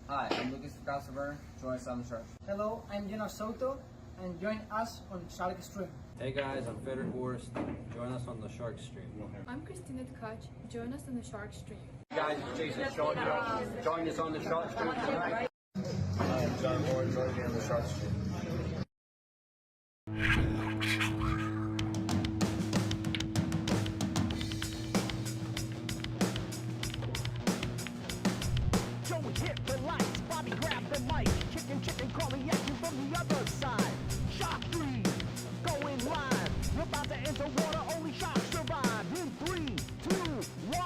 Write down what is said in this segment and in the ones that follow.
Hi, I'm Lucas the Crossover. Join us on the Shark Stream. Hello, I'm Salotto, and join us on Shark Stream. Hey guys, I'm Frederick Horst. Join us on the Shark Stream. I'm Christina Tkach. Join us on the Shark Stream. Hey guys, it's Jason Shaw here. Join us on the Shark Stream tonight. I'm John Moore. Join me on the Shark Stream. Joey hit the lights, Bobby grabbed the mic. Chicken calling at you from the other side. Shark 3, going live. We're about to enter water, only sharks survive. In 3, 2, 1.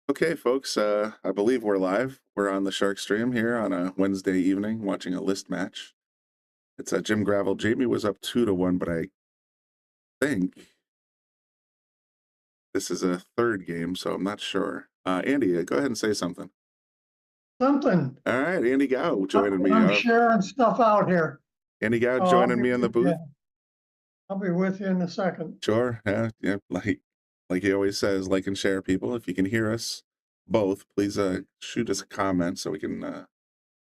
Okay, folks, I believe we're live. We're on the Shark Stream here on a Wednesday evening watching a list match. It's Jim Gravel. Jamy was up 2-1, but I think this is a third game, so I'm not sure. Andy, go ahead and say something. Something. All right, Andy Gow joining me. I'm sharing stuff out here. Andy Gow Oh, joining me in the booth. I'll be with you in a second. Sure, yeah, like he always says, like and share, people. If you can hear us both, please shoot us a comment so we can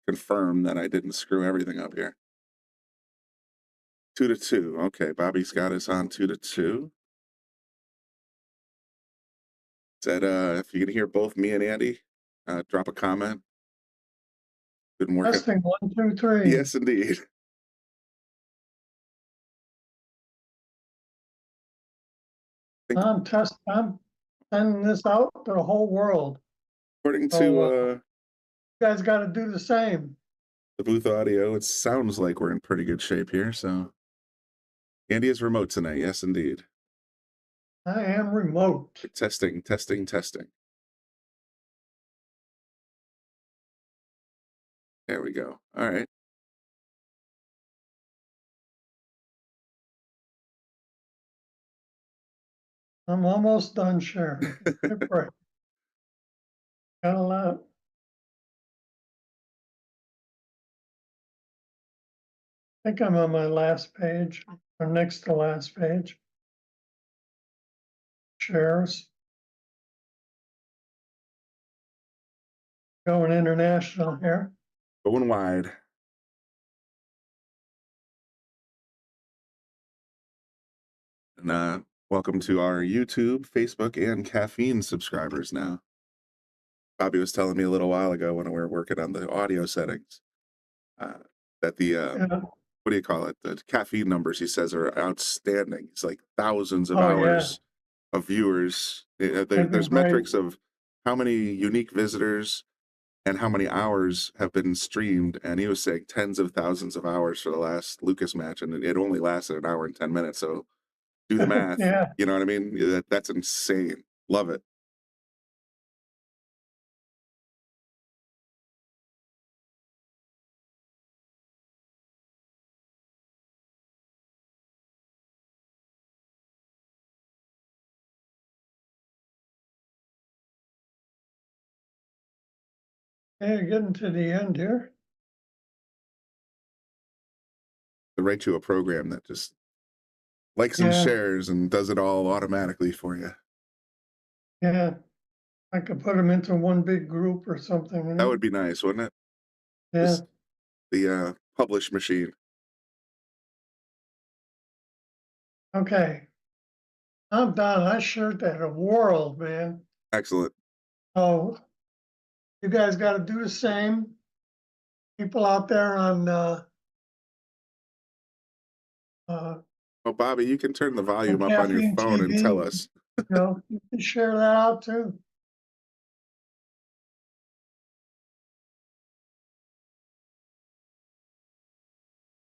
confirm that I didn't screw everything up here. 2-2. Okay, Bobby's got us on 2-2. Said if you can hear both me and Andy, drop a comment. Didn't work. Testing 1, 2, 3. Yes, indeed. I'm sending this out to the whole world. According to you guys got to do the same. the booth audio, it sounds like we're in pretty good shape here. So Andy is remote tonight. Yes, indeed. I am remote. Testing. There we go. All right. I'm almost done sharing. Got a lot. I think I'm on my last page, or next to last page. Shares. Going international here. Going wide. And welcome to our YouTube, Facebook, and Caffeine subscribers now. Bobby was telling me a little while ago when we were working on the audio settings that the, what do you call it? The caffeine numbers, he says, are outstanding. It's like thousands of hours of viewers. There's metrics of how many unique visitors and how many hours have been streamed. And he was saying tens of thousands of hours for the last Lucas match. And it only lasted an hour and 10 minutes. So do the math. You know what I mean? That's insane. Love it. Hey, getting to the end here. To write you a program that just likes and Yeah. shares and does it all automatically for you. Yeah. I could put them into one big group or something. You That know? would be nice, wouldn't it? Yeah. Just the publish machine. Okay. I'm done. I shared that a world, man. Excellent. Oh, you guys got to do the same. People out there on, Oh, Bobby, you can turn the volume up on your Caffeine phone and tell TV, us. you know, you can share that out too.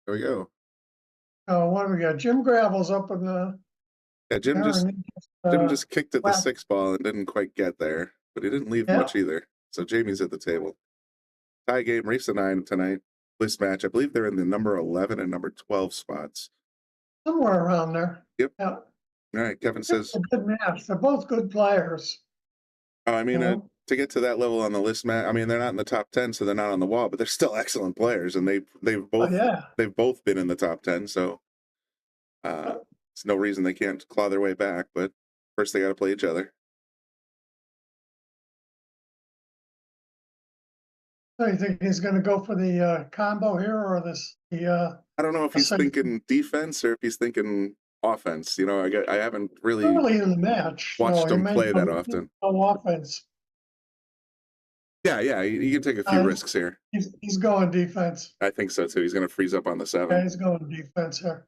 There we go. Oh, what do we got? Jim Gravel's up in the. Yeah, Jim there, just and he Jim just kicked at the whacked. 6 ball and didn't quite get there, but he didn't leave Yeah. much either. So Jamie's at the table. Tie game, race to 9 tonight. List match. I believe they're in the number 11 and number 12 spots. Somewhere around there. Yep. Yeah. All right. Kevin says, It's a good match. They're both good players. oh, I mean, you know? to get to that level on the list match, I mean, they're not in the top 10, so they're not on the wall, but they're still excellent players, and they've Oh, both yeah. they've both been in the top 10. So there's no reason they can't claw their way back. But first, they got to play each other. So you think he's going to go for the combo here or this? I don't know if he's So- thinking defense or if he's thinking offense. You know, I haven't really early in the match? watched he him may play go that often. no offense. Yeah, you can take a few risks here. He's going defense. I think so too. He's going to freeze up on the 7. Yeah, he's going defense here.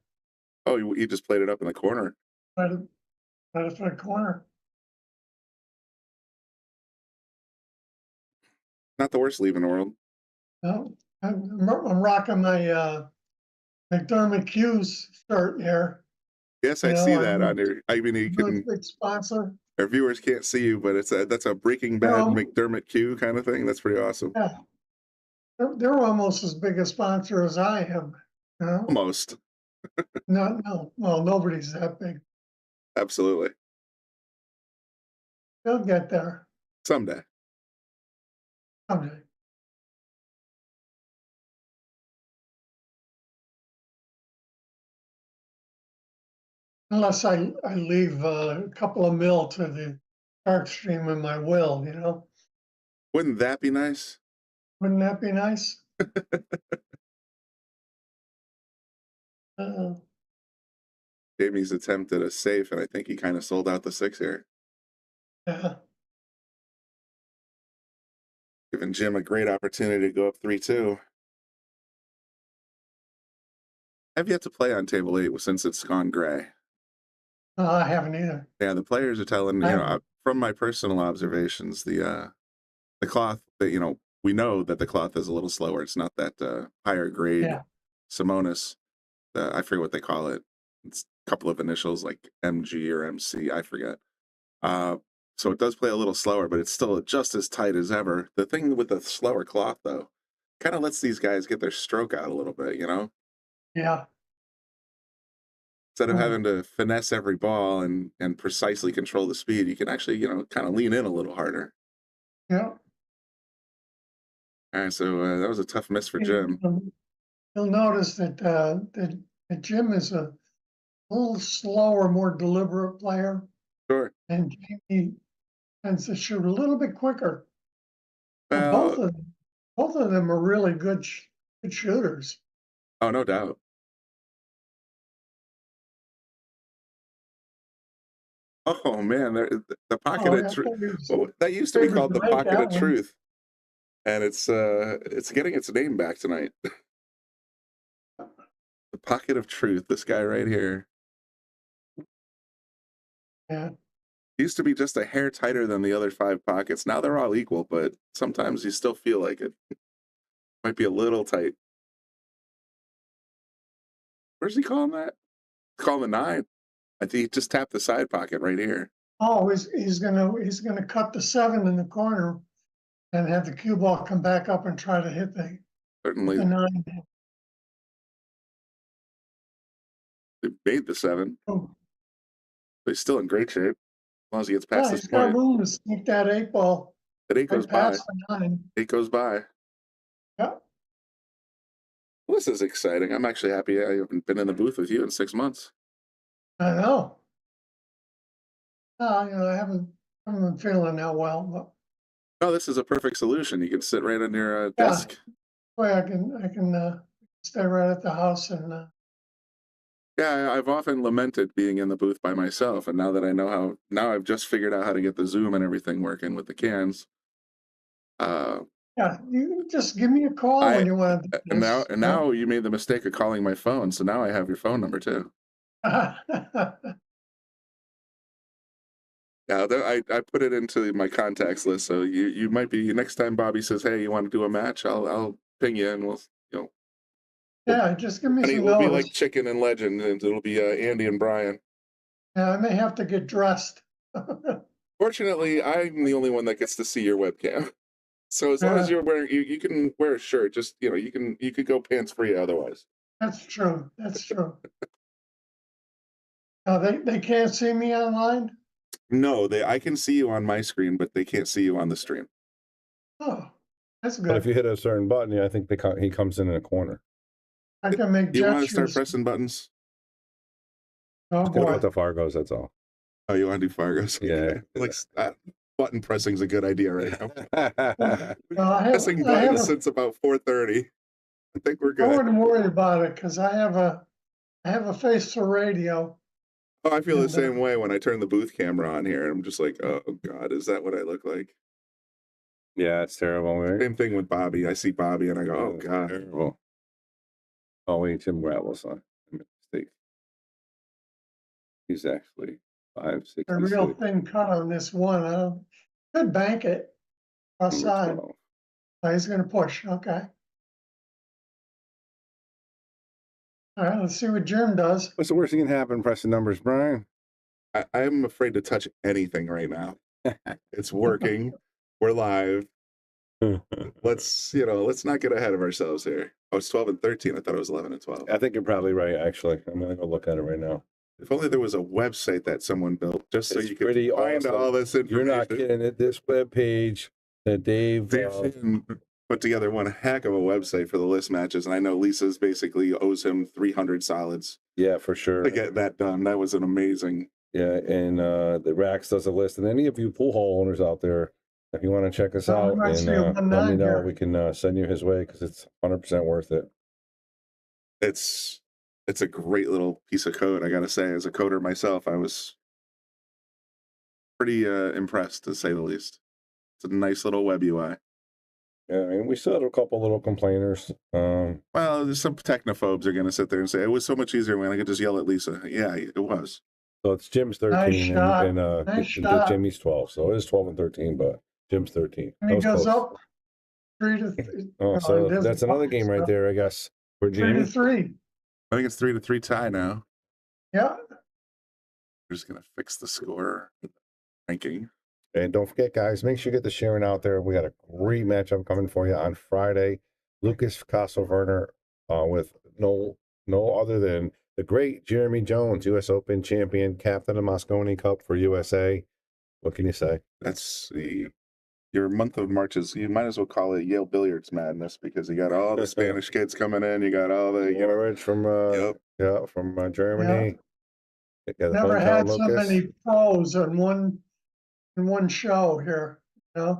Oh, he just played it up in the corner. Right at the corner. Not the worst leave in the world. No, I'm rocking my McDermott Cues shirt here. Yes, You I know, see I'm that on your. I mean, you Really can. big sponsor. Our viewers can't see you, but that's a Breaking Bad No. McDermott Cue kind of thing. That's pretty awesome. Yeah. They're almost as big a sponsor as I am. You know? Almost. No. Well, nobody's that big. Absolutely. They'll get there Someday. someday. Unless I leave a couple of mil to the dark stream in my will, you know? Wouldn't that be nice? Wouldn't that be nice? Jamie's attempted a safe, and I think he kind of sold out the 6 here. Yeah. Giving Jim a great opportunity to go up 3-2. I've yet to play on table 8 since it's gone gray. I haven't either. Yeah, the players are telling, you know, from my personal observations, the cloth, that, you know, we know that the cloth is a little slower. It's not that higher grade Yeah. Simonis. I forget what they call it. It's a couple of initials like MG or MC. I forget. So it does play a little slower, but it's still just as tight as ever. The thing with the slower cloth, though, kind of lets these guys get their stroke out a little bit, you know? Yeah. Instead of Mhm. having to finesse every ball and precisely control the speed, you can actually, you know, kind of lean in a little harder. Yeah. All right, so that was a tough miss for Jim. You'll notice that that Jim is a little slower, more deliberate player, Sure. and Jamie tends to shoot a little bit quicker. But both of them are really good shooters. Oh, no doubt. Oh man, the pocket Oh, of I truth. thought you was Well, that used to be favored called the to make pocket that of one. truth, and it's getting its name back tonight. The pocket of truth. This guy right here. Yeah. Used to be just a hair tighter than the other 5 pockets. Now they're all equal, but sometimes you still feel like it might be a little tight. Where's he calling that? Calling the 9. I think he just tapped the side pocket right here. Oh, he's gonna cut the 7 in the corner and have the cue ball come back up and try to hit the Certainly, 9. they made the 7. Oh, But he's still in great shape as long as he gets past yeah, this he's got point. room to sneak that 8 ball But 8 goes right by. past the 9. 8 goes by. Yeah. Well, this is exciting. I'm actually happy I haven't been in the booth with you in 6 months. I know. I haven't been feeling that well, but Oh, this is a perfect solution. You can sit right on your yeah, desk. boy, I can stay right at the house and Yeah, I've often lamented being in the booth by myself, and now that I know how, now I've just figured out how to get the Zoom and everything working with the cans. yeah, you can just give me a call when you want to do And this. now you made the mistake of calling my phone, so now I have your phone number too. Yeah, I put it into my contacts list, so you might be next time Bobby says, "Hey, you want to do a match?" I'll ping you, and we'll Yeah, just give me and it some will be notice. like Chicken and Legend, and it'll be Andy and Brian. Yeah, I may have to get dressed. Fortunately, I'm the only one that gets to see your webcam. So as long as Yeah. you're wearing, you can wear a shirt. Just you could go pants free otherwise. That's true. That's true. They can't see me online? No, I can see you on my screen, but they can't see you on the stream. Oh, that's But if good. you hit a certain button, I think he comes in a corner. I can make You want to start gestures. pressing buttons? Oh, Just gotta boy. put the Fargos, that's all. Oh, you want to do Fargos? Yeah. Like button pressing's a good idea right now. Well, I Pressing buttons since about 4:30. I think we're I good. wouldn't worry about it because I have a face for radio. Oh, I feel the And, same way when I turn the booth camera on here. I'm just like, oh God, is that what I look like? Yeah, it's terrible. Right? Same thing with Bobby. I see Bobby and I go, oh God. Terrible. Oh wait, Tim Gravel's on. Mistake. He's actually 5'6". a real thin cut on this one. I could bank it outside. Oh, he's going to push. Okay. All right, let's see what Jim does. What's the worst thing that can happen? Pressing numbers, Brian. I'm afraid to touch anything right now. It's working. We're live. Let's not get ahead of ourselves here. Oh, it's 12 and 13. I thought it was 11 and 12. I think you're probably right, actually. I'm gonna go look at it right now. If only there was a website that someone built just so It's you could pretty find awesome. all this information. You're not kidding it. This web page that Dave put together one heck of a website for the list matches, and I know Lisa's basically owes him 300 solids. Yeah, for sure. To get that done. That was an amazing. Yeah, and the Rax does a list, and any of you pool hall owners out there, if you want to check us out, and let me know, we can send you his way because it's 100% worth it. It's a great little piece of code, I gotta say. As a coder myself, I was pretty impressed, to say the least. It's a nice little web UI. Yeah, I mean, we still had a couple little complainers. Well, there's some technophobes are gonna sit there and say it was so much easier when I could just yell at Lisa. Yeah, it was. So it's Jim's 13 and Jimmy's 12. So it is 12 and 13, but Jim's 13. And he goes up 3 to 3. Oh, so that's another game right there, I guess. For Jamie. 3 to 3. I think it's 3 to 3 tie now. Yeah. We're just gonna fix the score ranking. And don't forget, guys, make sure you get the sharing out there. We got a great matchup coming for you on Friday. Lucas Castle-Werner with no other than the great Jeremy Jones, U.S. Open champion, captain of Moscone Cup for USA. What can you say? That's your month of March is, you might as well call it Yale Billiards Madness, because you got all the Spanish kids coming in. You got all the Rich from from Germany. Yeah. Never had so many pros in one show here. Yeah,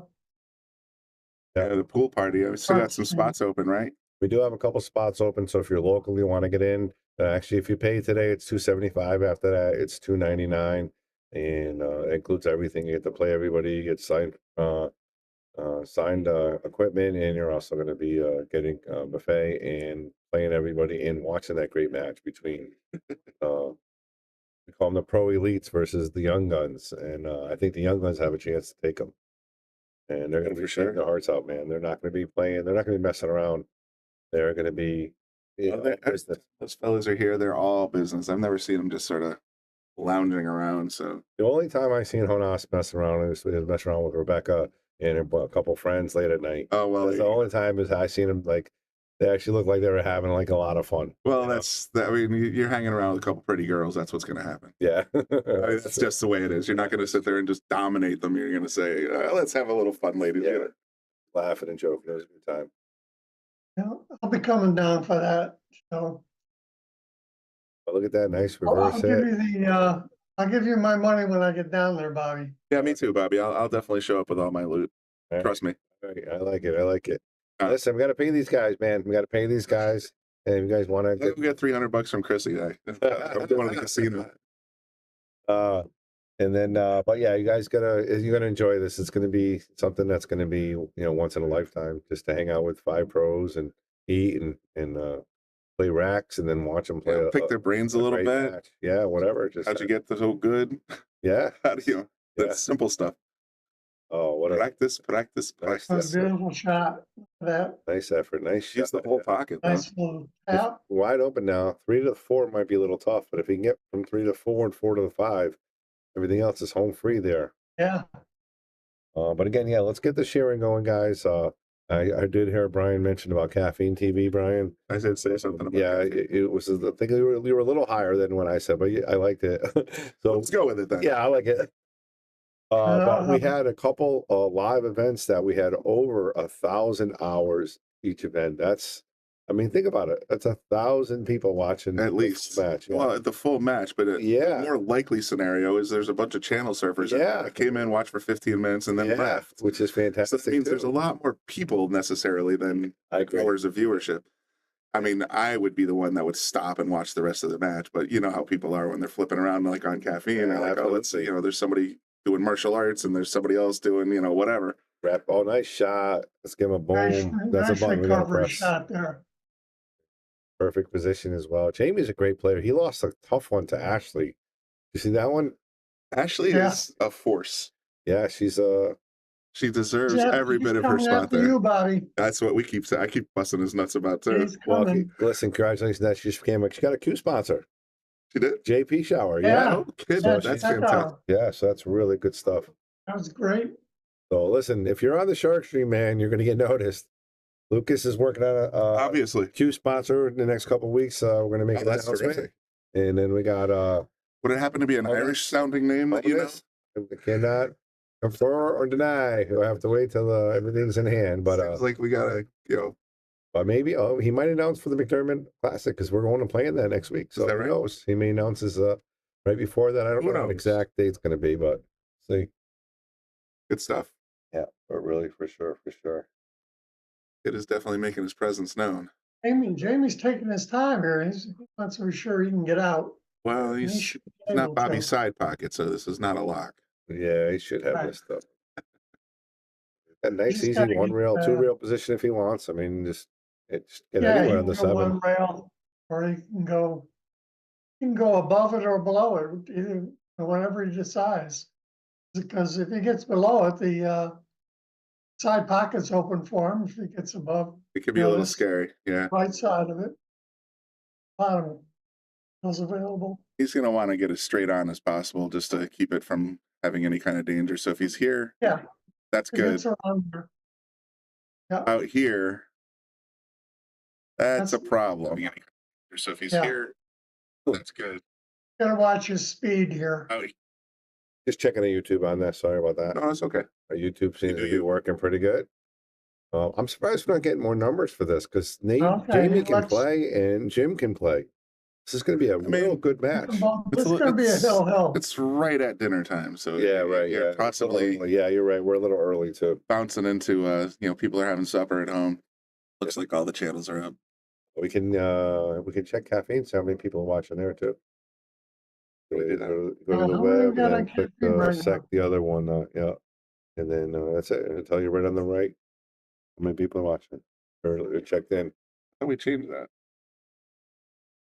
the pool party. I still got some spots open, right? We do have a couple spots open, so if you're local, you want to get in. Actually, if you pay today, it's $275. After that, it's $299, and it includes everything. You get to play everybody. You get signed equipment, and you're also going to be getting a buffet and playing everybody and watching that great match between we call them the pro elites versus the young guns, and I think the young guns have a chance to take them, and they're going to be shooting their hearts out, man. They're not going to be playing. They're not going to be messing around. They're going to be. Those fellas are here. They're all business. I've never seen them just sort of lounging around. So the only time I've seen Jonas mess around is messing around with Rebecca and a couple friends late at night. Oh well, that's the only time is I seen them like they actually look like they were having like a lot of fun. Well, I mean, you're hanging around with a couple pretty girls. That's what's going to happen. Yeah, I mean, that's just the way it is. You're not going to sit there and just dominate them. You're going to say, "Let's have a little fun, ladies." Yeah. Laughing and joking. It was a good time. Yeah, I'll be coming down for that. So, but look at that. Nice I'll reverse give hit. you I'll give you my money when I get down there, Bobby. Yeah, me too, Bobby. I'll definitely show up with all my loot. All right. Trust me. All right, I like it. I like it. Uh, Listen, we got to pay these guys, man. We got to pay these guys. And if you guys want to I'll get $300 from Chrissy. I'm going to the casino. And then, but yeah, you're gonna enjoy this. It's gonna be something that's gonna be, once in a lifetime, just to hang out with 5 pros and eat and play racks and then watch them play. Yeah, pick their brains a little great bit. match. Yeah, whatever. Just How'd you get so good? Yeah. How do you? That's simple stuff. Oh, what a Practice. That's a beautiful shot. That nice effort. Nice use shot. the whole pocket. nice little tap. Wide open now. 3 to the 4 might be a little tough, but if he can get from 3 to the 4 and 4 to the 5, everything else is home free there. Yeah. But again, yeah, let's get the sharing going, guys. I did hear Brian mention about caffeine TV, Brian. I did say something about Yeah, caffeine. it was. I think you were a little higher than what I said, but I liked it. So Let's go with it then. yeah, I like it. But we had a couple live events that we had over 1,000 hours each event. Think about it. That's 1,000 people watching At least. match. Yeah. Well, the full match, but Yeah. the more likely scenario is there's a bunch of channel surfers that came in, watched for 15 minutes, and then left. which is So fantastic. that means too. there's a lot more people necessarily than I agree. hours of viewership. I mean, I would be the one that would stop and watch the rest of the match, but you know how people are when they're flipping around like on caffeine. Yeah, They're like, oh, let's see, there's somebody doing martial arts and there's somebody else doing, whatever. Wrap. Oh, nice shot. Let's give him a boom. Nice, That's nice a button we got to recovery press. shot there. Perfect position as well. Jamie's a great player. He lost a tough one to Ashley. You see that one? Ashley is a force. Yeah, she's She deserves Yeah, every he's bit of her coming spot after there. You, Bobby. That's what we keep saying. I keep busting his nuts about too. He's coming. listen, congratulations. That she just became she got a Q sponsor. She did? JP Shower. Yeah. Yeah. No kidding. Yeah, That's check fantastic. out. Yeah, so that's really good stuff. That was great. So listen, if you're on the Shark Stream, man, you're gonna get noticed. Lucas is working on a Obviously. Q sponsor in the next couple of weeks. We're gonna make an That's announcement. terrific. And then we got Would it happen to be an Irish sounding name that you know? I cannot confirm or deny. We'll have to wait till everything's in hand. But Seems like we gotta, but maybe he might announce for the McDermott Classic because we're going to play in that next week. So that who right? knows? He may announce his right before that. I don't Who know what knows? exact date's going to be, but see. good stuff. Yeah, but really for sure. It is definitely making his presence known. Jamie's taking his time here. He's not so sure he can get out. Well, He he's should be not able Bobby's to. side pocket, so this is not a lock. Yeah, he should have Right. this stuff. A nice, Just easy gotta 1 get, rail, 2 rail position if he wants. I mean, just get Yeah, anywhere he on can the go 7. one rail, or he can go above it or below it, either whenever he decides. Because if he gets below it, the side pocket's open for him. If he gets above It could be a little this scary. Yeah. right side of it, bottom is available. He's going to want to get as straight on as possible just to keep it from having any kind of danger. So if he's here, Yeah, that's it good. gets around there. Yeah, Out here, that's a problem. So if he's Yeah. here, that's good. gotta watch his speed here. Out Just checking the YouTube on that. Sorry about that. No, that's okay. Our YouTube seems do to be you. working pretty good. I'm surprised we're not getting more numbers for this because Okay, Jamie can let's- play and Jim can play. This is going to be a real good match. This is gonna be a hill. It's right at dinner time, so Yeah, right. You're Yeah, possibly yeah, you're right. We're a little early too. bouncing into people are having supper at home. Looks like all the channels are up. We can check caffeine. See how many people are watching there too. Go We to do that. go to the How many web got and on then click caffeine right sec now? the other one. Yeah, and then that's it. It'll tell you right on the right how many people are watching or checked in. How we changed that?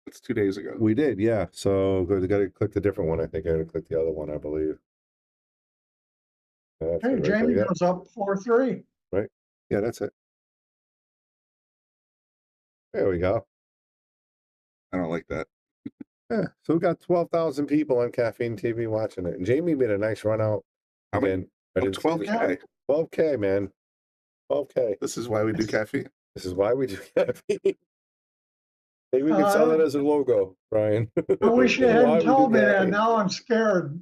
It's 2 days ago. We did, yeah. So got to click the different one. I think I got to click the other one. I believe. Yeah, that's it Hey, right there, Jamie yeah. goes up 4-3. Yeah, that's it. There we go. I don't like that. Yeah, so we got 12,000 people on Caffeine TV watching it. And Jamie made a nice run out. How many? Again, I Oh, didn't see 12K. this. 12K, man. 12K. This is why we do caffeine. This is why we do caffeine. Maybe we can sell it as a logo, Brian. I wish you Why we hadn't do told me that. caffeine. Now I'm scared.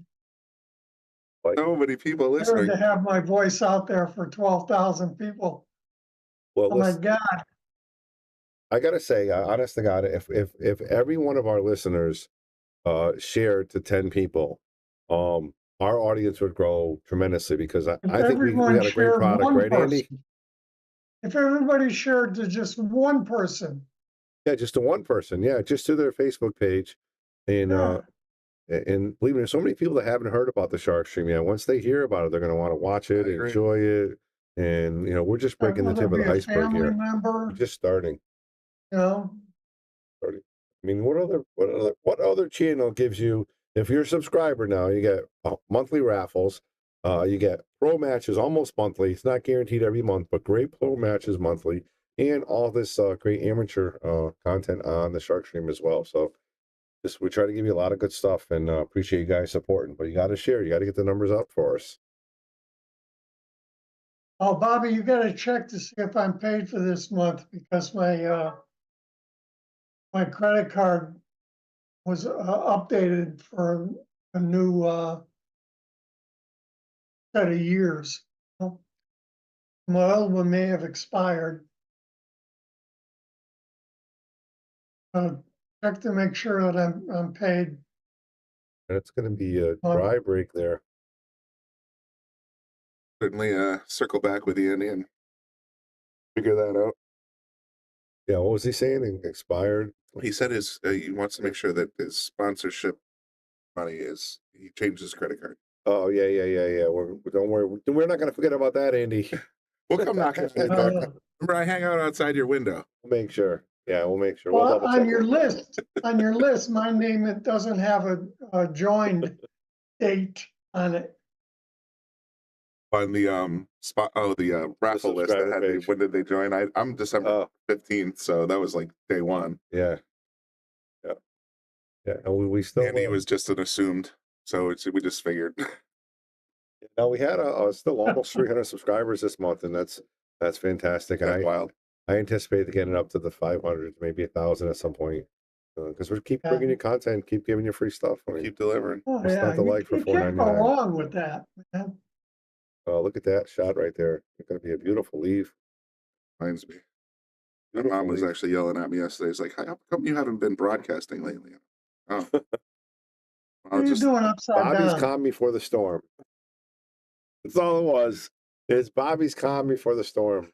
So many people Scared listening. to have my voice out there for 12,000 people. Well, Oh my listen, God. I gotta say, honest to God, if every one of our listeners shared to 10 people, our audience would grow tremendously because If I think we everyone got a great shared product, one right, Andy? person, if everybody shared to just one person, Yeah, just to one person. Yeah, just to their Facebook page. And yeah, and believe me, there's so many people that haven't heard about the Shark Stream yet. Once they hear about it, they're going to want to watch it, I agree. enjoy it. And, you know, we're just breaking the whether tip it of be the a iceberg family here. member, We're just starting. you know, I mean, what other channel gives you, if you're a subscriber now, you get monthly raffles, you get pro matches almost monthly. It's not guaranteed every month, but great pro matches monthly, and all this great amateur content on the Shark Stream as well. So just we try to give you a lot of good stuff, and appreciate you guys supporting. But you got to share. You got to get the numbers up for us. oh, Bobby, you got to check to see if I'm paid for this month because my credit card was updated for a new set of years. My old one may have expired. Check to make sure that I'm paid. And it's going to be a dry break there. Certainly circle back with you, Andy, and figure that out. Yeah, what was he saying? Expired? He said he wants to make sure that his sponsorship money he changed his credit card. Oh, yeah. Don't worry. We're not going to forget about that, Andy. We'll come knocking on your door. Remember, I hang out outside your window. We'll make sure. Yeah, we'll make sure. We'll Well, double check on your it. list, my name, it doesn't have a joined date on it. On the the raffle list that had page. when did they join? I'm December 15th, so that was like day one. Yeah. And we still. Andy was just an assumed, so we just figured. No, we had still almost 300 subscribers this month, and that's fantastic. And That's wild. I anticipate getting up to the 500, maybe 1,000 at some point, because we keep bringing you content, keep giving you free stuff. I mean, Keep delivering. Oh, It's yeah, not the you, like for you can't go $4.99. wrong with that, man. Look at that shot right there. It's going to be a beautiful leaf. Reminds me. My mom was actually yelling at me yesterday. It's like, how come you haven't been broadcasting lately? Oh, What are you doing upside Bobby's down? calm before the storm. That's all it was. It's Bobby's calm before the storm.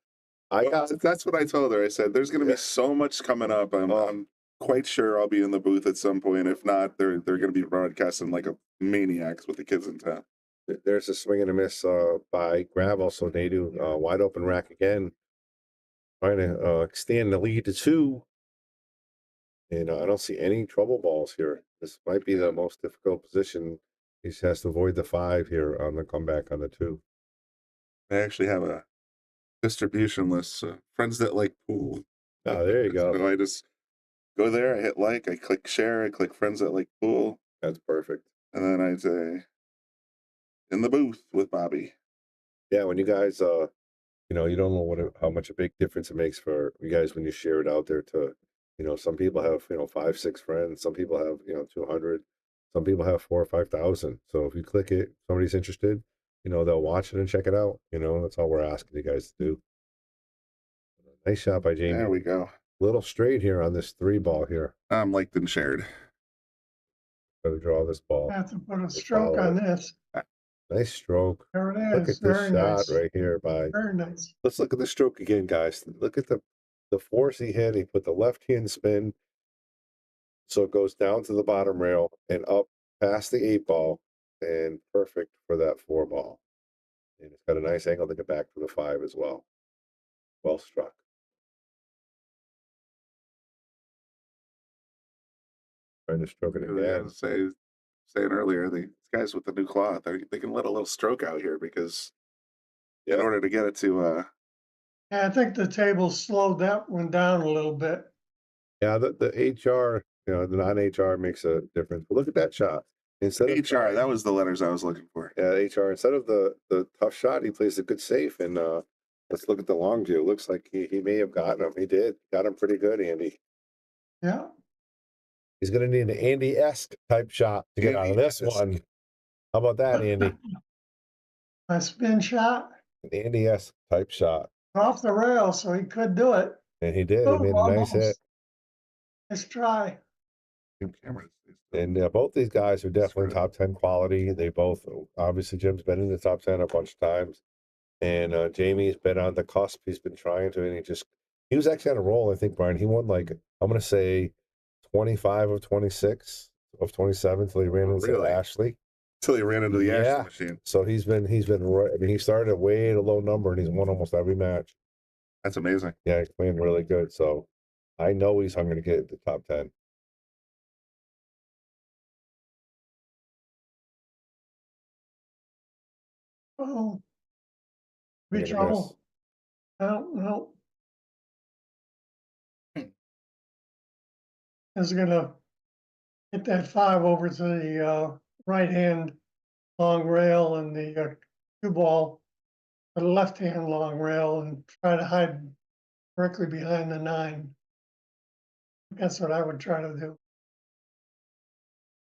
That's what I told her. I said, there's going to be so much coming up. I'm quite sure I'll be in the booth at some point. If not, they're going to be broadcasting like a maniacs with the kids in town. There's a swing and a miss by Gravel. So Nadeau, wide open rack again, trying to extend the lead to 2. And I don't see any trouble balls here. This might be the most difficult position. He just has to avoid the 5 here on the comeback on the 2. I actually have a distribution list. Friends that like pool. Oh, there you go. So I just go there, I hit like, I click share, I click friends that like pool. That's perfect. And then I say, in the booth with Bobby. Yeah, when you guys, you don't know how much a big difference it makes for you guys when you share it out there to, some people have, 5, 6 friends. Some people have, 200. Some people have 4,000 or 5,000. So if you click it, somebody's interested, they'll watch it and check it out. That's all we're asking you guys to do. Nice shot by Jamy. There we go. Little straight here on this 3 ball here. I'm liked and shared. Gotta draw this ball. I have to put a stroke on this. Nice stroke. There it Look is. at this Very shot nice. right here by. Very nice. Let's look at the stroke again, guys. Look at the force he hit. He put the left hand spin, so it goes down to the bottom rail and up past the 8 ball, and perfect for that 4 ball. And it's got a nice angle to get back to the 5 as well. Well struck. Trying to stroke it again. Saying earlier, these guys with the new cloth, they can let a little stroke out here because in order to get it to Yeah, I think the table slowed that one down a little bit. Yeah, the HR, the non-HR makes a difference. But look at that shot. Instead of HR, that was the letters I was looking for. Yeah, HR. Instead of the tough shot, he plays a good safe. And let's look at the long view. Looks like he may have gotten him. He did. Got him pretty good, Andy. Yeah. He's going to need an Andy-esque type shot to get out of this one. How about that, Andy? A spin shot. An Andy-esque type shot. Off the rail, so he could do it. And he did. Oh, He made a nice hit. Let's try. New cameras. And both these guys are definitely top 10 quality. They both, obviously, Jim's been in the top 10 a bunch of times. And Jamie's been on the cusp. He's been trying to, and he was actually on a roll, I think, Brian. He won I'm going to say 25 of 26 of 27 till he ran into Really? Ashley. Till he ran into the Ashley machine. So he's been right. I mean, he started at way at a low number and he's won almost every match. That's amazing. Yeah, he's playing really good. So I know he's hungry to get into the top 10. Oh, be Look at trouble. No. Is gonna hit that 5 over to the right hand long rail and the cue ball, the left hand long rail, and try to hide directly behind the 9. That's what I would try to do.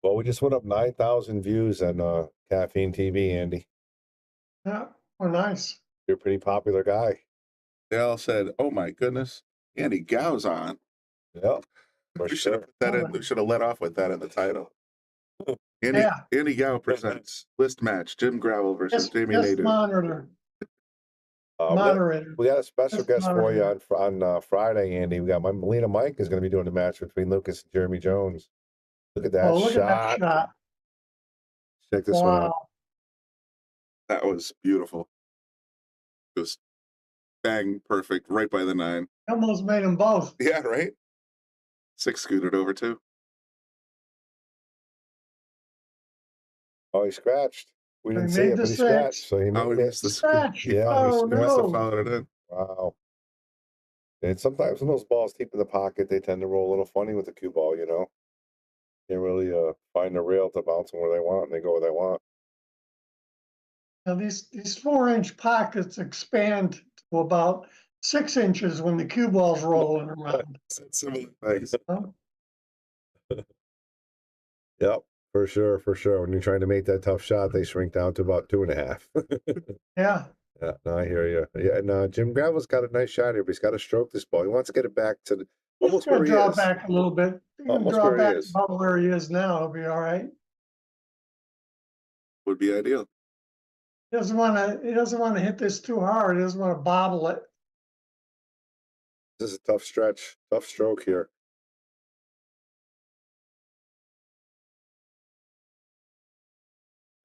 Well, we just went up 9,000 views on Caffeine TV, Andy. Yeah, well, nice. You're a pretty popular guy. They all said, "Oh my goodness, Andy Gow's on." Yeah, for We should have sure. put that in. We should have let off with that in the title. Andy Gow presents list match: Jim Gravel versus Jamie Just Nadeau. moderator. We got a special Just guest for you moderator. on Friday, Andy. We got Melina Mike is going to be doing the match between Lucas and Jeremy Jones. Look at that Oh, look shot. at that shot. Check this one out. Wow. That was beautiful. Just bang, perfect, right by the 9. Almost made them both. Yeah, right. 6 scooted over too. Oh, he scratched. We didn't He see made it, the but he 6. scratched. So he Oh, made he it. missed the Scratch. scoot. Yeah, Oh, He must have no. followed it in. Wow. And sometimes when those balls keep in the pocket, they tend to roll a little funny with the cue ball, you know. They really find the rail to bounce them where they want, and they go where they want. Now these 4-inch pockets expand to about 6 inches when the cue ball's rolling around. Similar things. Huh? Yep, for sure, for sure. When you're trying to make that tough shot, they shrink down to about 2.5. Yeah. Yeah, no, I hear you. Yeah, and Jim Gravel's got a nice shot here, but he's got to stroke this ball. He wants to get it back to almost He's gonna where he draw is. back a little bit. He can Almost draw where he back is. about where he is now. He'll be all right. Would be ideal. He doesn't want to hit this too hard. He doesn't want to bobble it. This is a tough stretch, tough stroke here.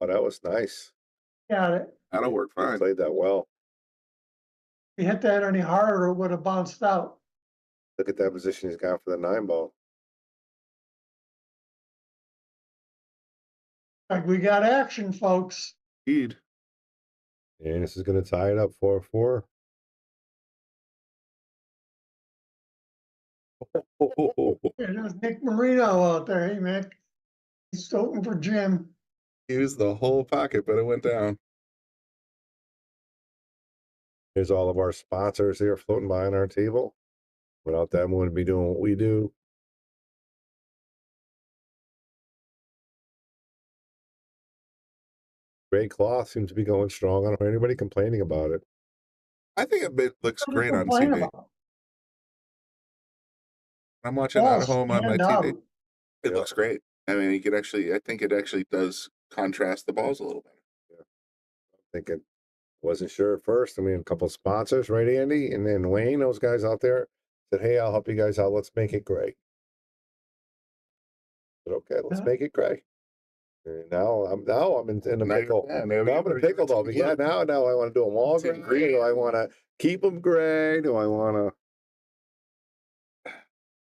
Oh, that was nice. Got it. That'll work fine. Played that well. If he hit that any harder, it would have bounced out. Look at that position he's got for the 9 ball. Like, we got action, folks. Indeed. And this is going to tie it up 4-4. There's Nick Marino out there. Hey, Mick. He's voting for Jim. He used the whole pocket, but it went down. Here's all of our sponsors here floating by on our table. Without them, we wouldn't be doing what we do. Gray Cloth seems to be going strong. I don't hear anybody complaining about it. I think it looks What do great you on complain TV. about? I'm watching at home on my stand TV. out. It looks great. I mean, I think it actually does contrast the balls a little better. Thinking, wasn't sure at first. I mean, a couple of sponsors, right, Andy? And then Wayne, those guys out there said, hey, I'll help you guys out. Let's make it gray. I said, okay, let's Yeah. make it gray. And now I'm in a Now you're- pickle. yeah, Now I'm in a pickle though. But yeah, now I want to do them all It's in gray. green. Do I want to keep them gray? Do I want to?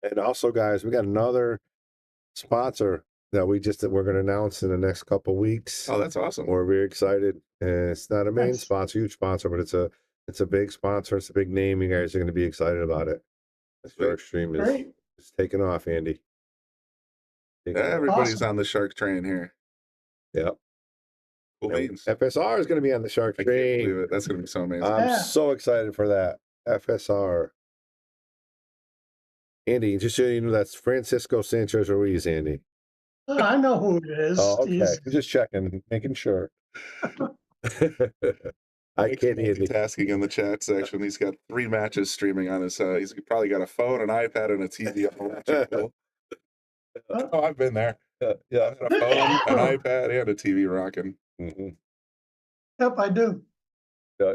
And also, guys, we got another sponsor that we're going to announce in the next couple of weeks. Oh, that's awesome. We're very excited. And it's not a main Nice. sponsor, huge sponsor, but it's a big sponsor. It's a big name. You guys are going to be excited about it. The Shark Stream Great. is taking off, Andy. Taking off. Everybody's Awesome. on the shark train here. Yep. Cool And beans. FSR is going to be on the Shark I can't believe Stream. it. That's going to be so amazing. I'm Yeah. so excited for that. FSR. Andy, just so you know, that's Francisco Sanchez Ruiz, Andy. I know who it is. Oh, okay. He's- I'm just checking, making sure. I Mike's can't, Andy. multitasking in the chat section. He's got 3 matches streaming on his. He's probably got a phone, an iPad, and a TV. all watching. Oh, I've been there. Yeah. I had a phone, an iPad, and a TV rocking. Mm-hmm. Yep, I do.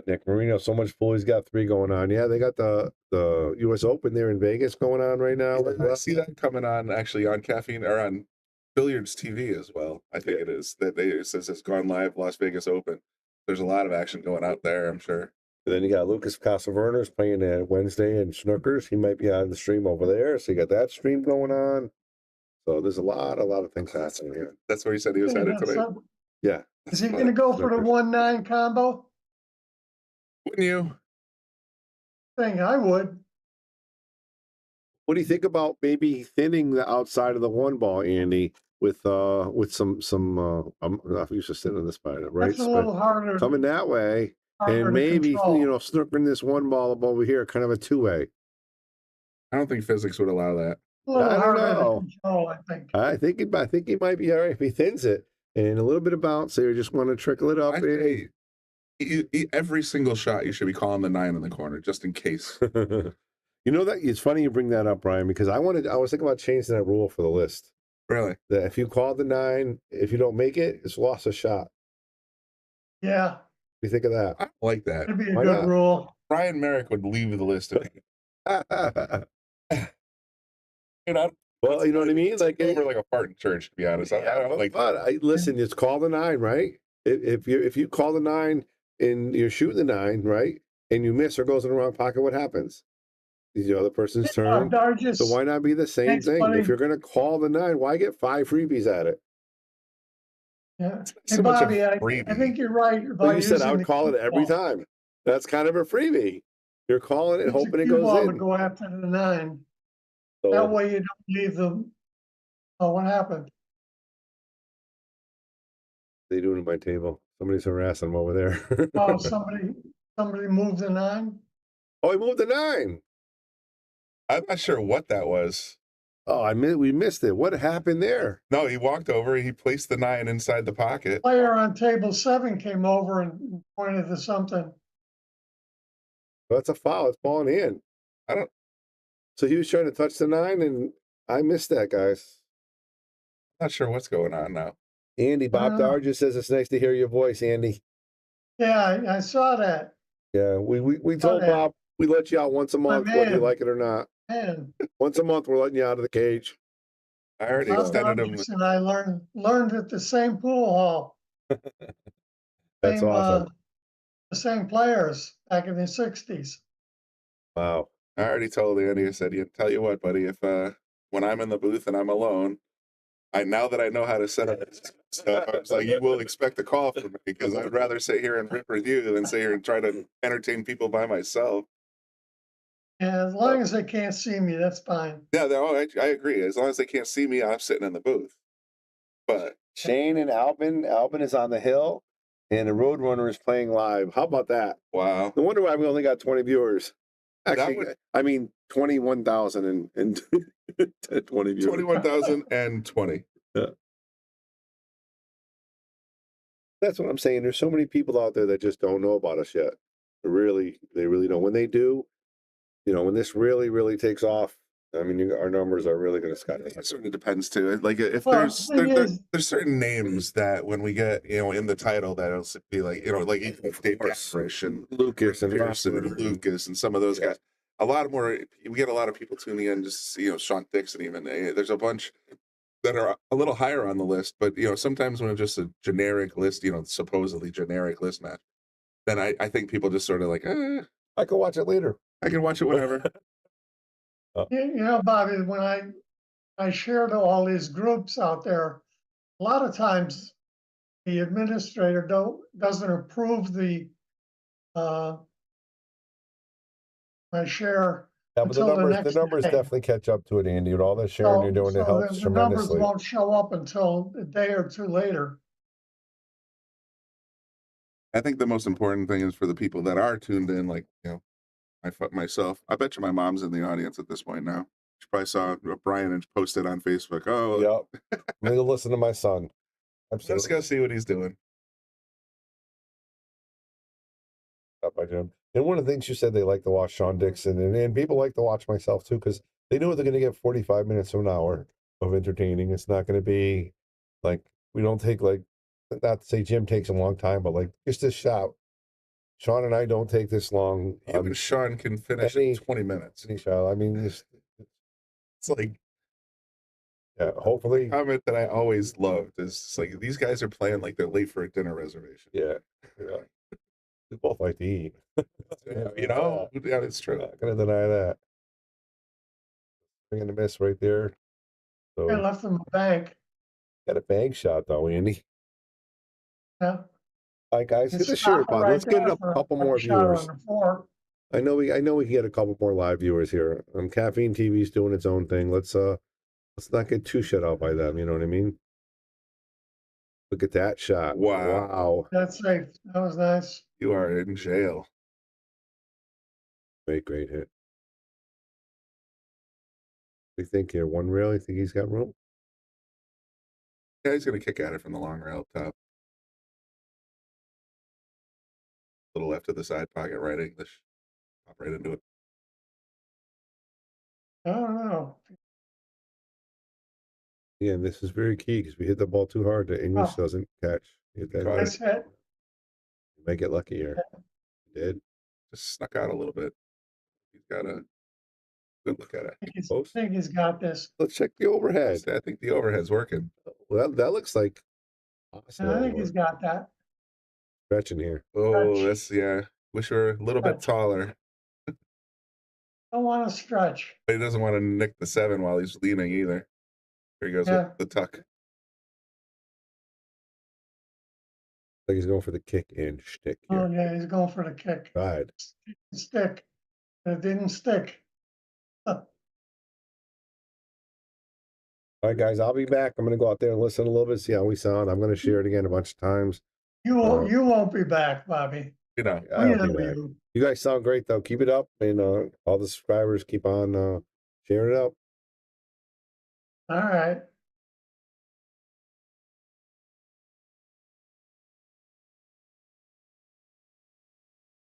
Nick Marino, so much pool. He's got 3 going on. Yeah, they got the U.S. Open there in Vegas going on right now. I see that coming on actually on Caffeine or on Billiards TV as well. I think it is that it says it's gone live Las Vegas Open. There's a lot of action going out there, I'm sure. And then you got Lucas Casaverner's playing Wednesday in Snookers. He might be on the stream over there. So you got that stream going on. So there's a lot of things happening here. That's where he said he was headed today. Yeah. Is he going to go for the 1-9 combo? Wouldn't you? Thing I would. What do you think about maybe thinning the outside of the 1 ball, Andy, with some I'm not used to sitting on this by right? That's a little harder. Coming that way, harder and maybe control. snookering this 1 ball up over here, kind of a 2-way. I don't think physics would allow that. A little I don't harder to know. control, I think. I think he might be all right if he thins it and a little bit of bounce. So you just want to trickle it up. Every single shot, you should be calling the 9 in the corner just in case. You know that it's funny you bring that up, Brian, because I was thinking about changing that rule for the list. Really? That if you call the 9, if you don't make it, it's lost a shot. Yeah. What do you think of that? I don't like that. It'd be a Why good not? rule. Brian Merrick would leave the list. Well, you know what I mean? Like over like a fart in church, to be honest. I don't like that. Listen, it's call the 9, right? If you call the 9 and you're shooting the 9, right, and you miss or goes in the wrong pocket, what happens? Is the other person's turn. So why not be the same Thanks, thing? buddy. If you're going to call the 9, why get 5 freebies at it? Yeah. So Hey, much of Bobby, I freebie. think you're right about Well, you said I using would the call it cue every ball. time. That's kind of a freebie. You're calling it, Use the hoping it cue ball goes to in. go after the 9. So, That way you don't leave them. Oh, what happened? they doing at my table. Somebody's harassing them over there. Oh, somebody moved the 9? Oh, he moved the 9. I'm not sure what that was. Oh, we missed it. What happened there? No, he walked over, he placed the 9 inside the pocket. Player on table 7 came over and pointed to something. Well, that's a foul. It's falling in. So he was trying to touch the 9, and I missed that, guys. Not sure what's going on now. Andy, Bob Dar just says it's nice to hear your voice, Andy. Yeah, I saw that. Yeah, we told Bob we let you out once a month, whether you like it or not. Man, Once a month, we're letting you out of the cage. I already Bob extended him. Dodgers and I learned at the same pool hall. That's awesome. The same players back in the 60s. Wow. I already told Andy, I said, tell you what, buddy, if when I'm in the booth and I'm alone, now that I know how to set up stuff, I was like, you will expect a call from me because I'd rather sit here and rip with you than sit here and try to entertain people by myself. Yeah, as long as they can't see me, that's fine. Yeah, I agree. As long as they can't see me, I'm sitting in the booth. But Shane and Albin is on the hill, and the Roadrunner is playing live. How about that? wow. No wonder why we only got 20 viewers. Actually, would- I mean 21,000 and 20 viewers. 21,020. Yeah. That's what I'm saying. There's so many people out there that just don't know about us yet. They really don't. When they do, when this really, really takes off, I mean, our numbers are really going to skyrocket. It sort of depends too. Like if Well, there's the thing is- there's certain names that when we get in the title that'll be like like Dave Frisch and Lucas and Pearson Robert. and Lucas and some of those guys. A lot more. We get a lot of people tuning in. Just Sean Dixon even. There's a bunch that are a little higher on the list, but sometimes when it's just a generic list, supposedly generic list match, then I think people just sort of like, I can watch it later. I can watch it whenever. Bobby, when I shared all these groups out there, a lot of times the administrator doesn't approve the my share. Yeah, but the until numbers next day. definitely catch up to it, Andy. With all the sharing you're doing, it helps the numbers tremendously. won't show up until a day or two later. I think the most important thing is for the people that are tuned in, like myself. I bet you my mom's in the audience at this point now. She probably saw Brian and posted on Facebook. Oh, Yep. I'm going to listen to my son. Absolutely. let's go see what he's doing. Up by Jim. And one of the things you said, they like to watch Sean Dixon, and people like to watch myself too, because they know they're going to get 45 minutes to an hour of entertaining. It's not going to be like we don't take like, not to say Jim takes a long time, but like just this shot. Sean and I don't take this long. Even Sean can finish in 20 minutes. Any shot. I mean, It's like, yeah. Hopefully, comment that I always loved is like these guys are playing like they're late for a dinner reservation. yeah. We both like to eat. You know, yeah, it's true. Not gonna deny that. Swing and a miss right there. So I left them a bank. got a bang shot though, Andy. Yeah. All right, guys, hit It's the share button. right Let's get there a for a couple more shot viewers. on the floor. I know we can get a couple more live viewers here. Caffeine TV's doing its own thing. Let's not get too shut out by them. You know what I mean? Look at that shot! Wow. That's safe. That was nice. You are in jail. Great hit. What do you think here? One rail? You think he's got room? Yeah, he's gonna kick at it from the long rail up top. Little left of the side pocket, right English. Hop right into it. I don't know. Yeah, and this is very key because we hit the ball too hard. The English Oh. doesn't catch. Hit that Got Nice hit. You might get lucky here. You did. Just snuck out a little bit. He's got a good look at it. I Close. think he's got this. Let's check the overhead. I think the overhead's working. Well, that looks like And I think he's got that. stretching here. Oh, Stretch. that's, yeah. Wish we were a little bit Stretch. taller. Don't want to stretch. But he doesn't want to nick the 7 while he's leaning either. Here he goes Yeah. with the tuck. Like he's going for the kick and shtick here. Oh yeah, he's going for the kick. Tried. Stick. It didn't stick. All right, guys, I'll be back. I'm going to go out there and listen a little bit, see how we sound. I'm going to share it again a bunch of times. You won't be back, Bobby. You know, We I'll know be back. you. You guys sound great, though. Keep it up. And all the subscribers, keep on sharing it out. All right.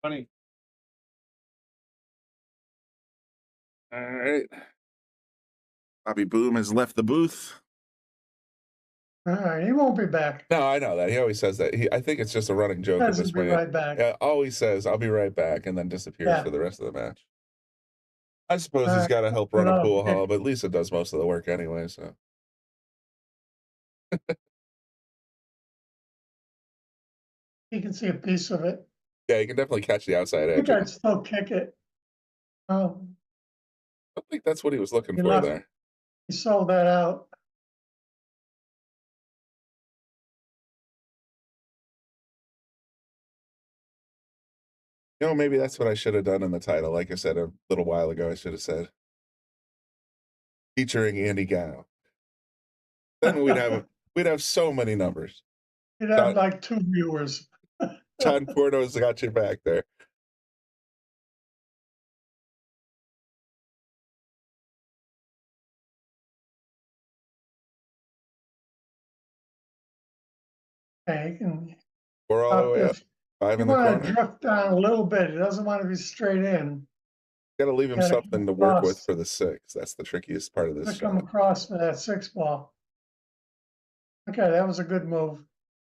Funny. all right. Bobby Boom has left the booth. All right. He won't be back. No, I know that. He always says that. I think it's just a running joke at Doesn't this be point. right back. Yeah, always says, I'll be right back, and then disappears Yeah. for the rest of the match. I suppose All he's right. got to help run a Well, pool okay. hall, but Lisa does most of the work anyway, so. You can see a piece of it. Yeah, you can definitely catch the outside I edge. think I'd still kick it. Oh, I don't think that's what he was looking He for left. there. he sold that out. You know, maybe that's what I should have done in the title. Like I said a little while ago, I should have said, featuring Andy Gow. Then we'd have so many numbers. You'd have like 2 viewers. John Porto's got your back there. Okay, you can. We're all the way up. 5 You in the want to corner. drift down a little bit. He doesn't want to be straight in. Got to leave him Gotta something to keep work with across. for the 6. That's the trickiest part of this To come shot. across for that 6 ball. Okay, that was a good move.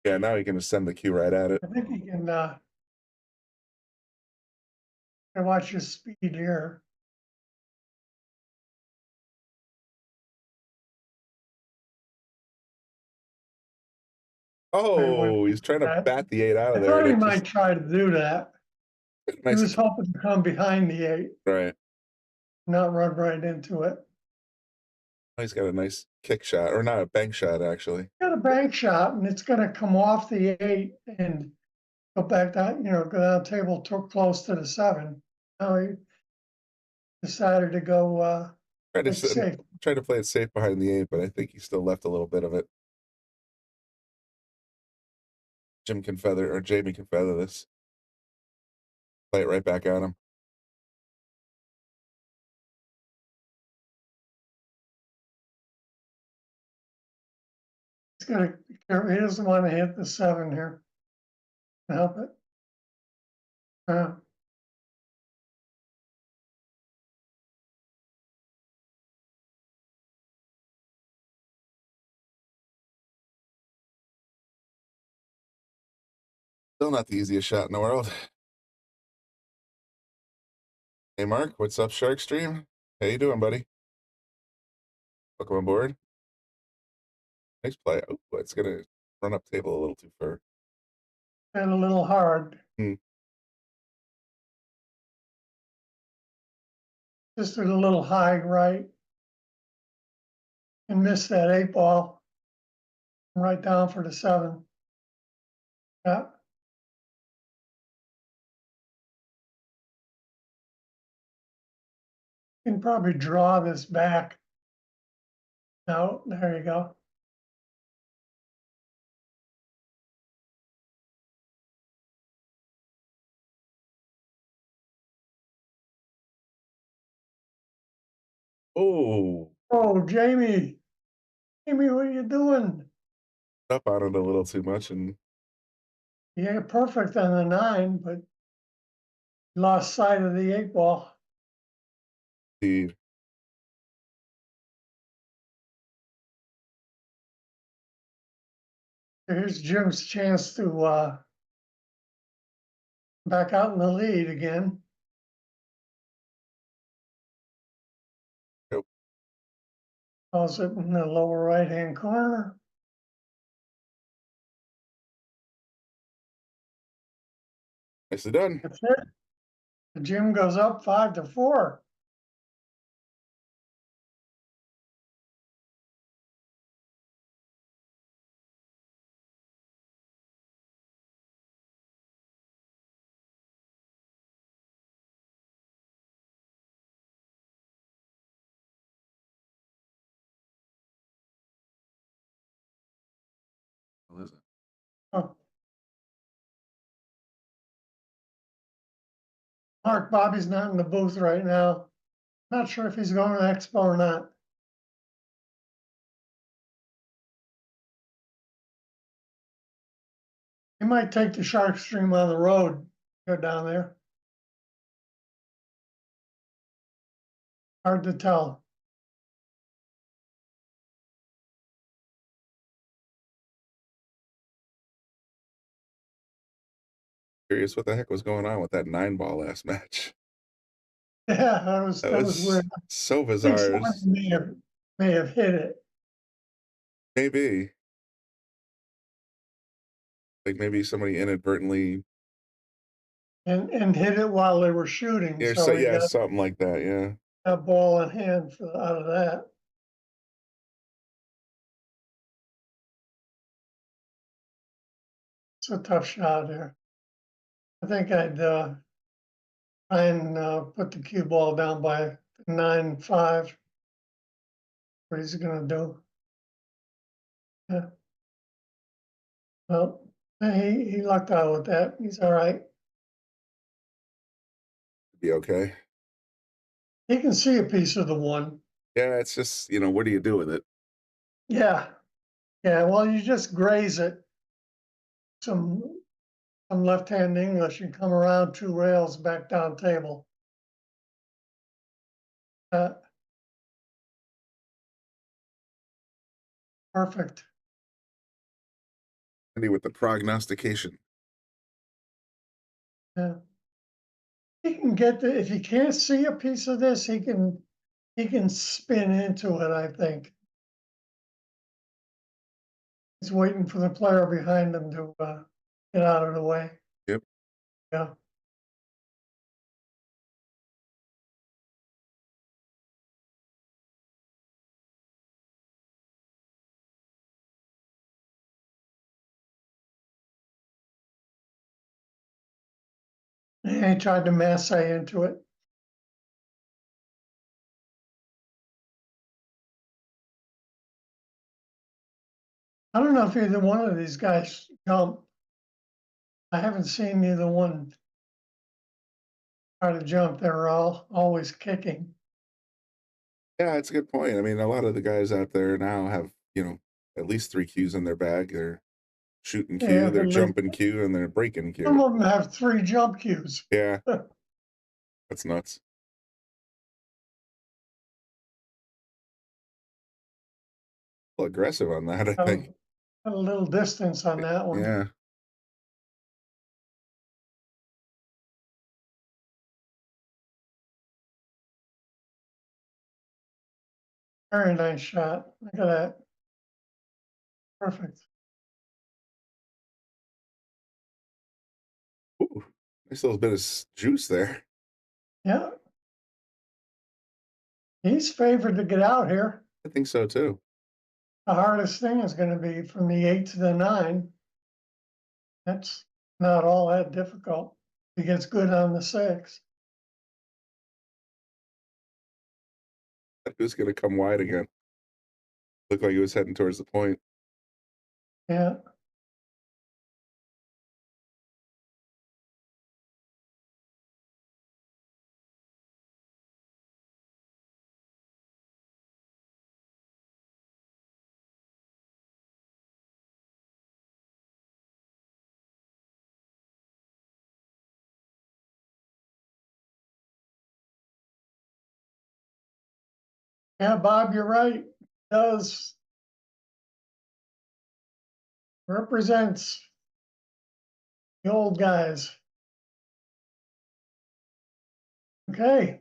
Yeah, now he can just send the cue right at it. I think he can watch his speed here. Oh, he's trying to that. bat the 8 out I of there. thought he and it might try to do that. just- He nice, was hoping to come behind the 8, right. not run right into it. He's got a nice kick shot, or not a bank shot, actually. Got a bank shot, and it's going to come off the 8 and go back down, go down table too close to the 7. Now he decided to go Tried to, safe. tried to play it safe behind the 8, but I think he still left a little bit of it. Jim can feather, or Jamie can feather this. Play it right back at him. He's got to be careful. He doesn't want to hit the 7 here. Help it. Still not the easiest shot in the world. Hey, Mark, what's up, Shark Stream? How you doing, buddy? Welcome aboard. Nice play. Oh, it's going to run up table a little too far. And a little hard. Just a little high right. And missed that 8-ball. Right down for the 7. Yeah. You can probably draw this back. No, there you go. Oh. Oh, Jamy. Jamy, what are you doing? Up on it a little too much, and Yeah, perfect on the 9, but lost sight of the 8-ball. the Here's Jim's chance to back out in the lead again. Yep. Calls it in the lower right-hand corner. nicely done. That's it. Jim goes up 5-4. What is it? Oh. Mark, Bobby's not in the booth right now. Not sure if he's going to Expo or not. He might take the Shark Stream on the road, go down there. Hard to tell. Curious what the heck was going on with that 9-ball last match. Yeah, that was weird. So I think bizarre. someone may have hit it. Maybe. Like maybe somebody inadvertently. And hit it while they were shooting. Yeah, So he yeah, got something like that. Yeah. that ball in hand out of that. It's a tough shot there. I think I'd try and put the cue ball down by 9-5. What he's gonna do. Yeah. Well, he lucked out with that. He's all right. Be okay. He can see a piece of the 1. Yeah, it's just, what do you do with it? Yeah. Yeah, well, you just graze it. Some left-hand English, you come around 2 rails back down table. Perfect. Andy with the prognostication. Yeah. He can get if he can't see a piece of this, he can spin into it, I think. He's waiting for the player behind him to get out of the way. Yep. Yeah. He tried to masse into it. I don't know if either one of these guys jump. I haven't seen either one try to jump. They're always kicking. Yeah, it's a good point. I mean, a lot of the guys out there now have, at least 3 cues in their bag. They're shooting cue, Yeah, they're at jumping cue, and they're breaking cue. Some of them have 3 jump cues. Yeah. That's nuts. A little aggressive on that, I think. A little distance on that one. Yeah. Very nice shot. Look at that. Perfect. Ooh, nice little bit of juice there. Yeah. He's favored to get out here. I think so too. The hardest thing is going to be from the 8 to the 9. That's not all that difficult. He gets good on the 6. He was going to come wide again. Looked like he was heading towards the point. Yeah. Yeah, Bob, you're right. Does represents the old guys. Okay,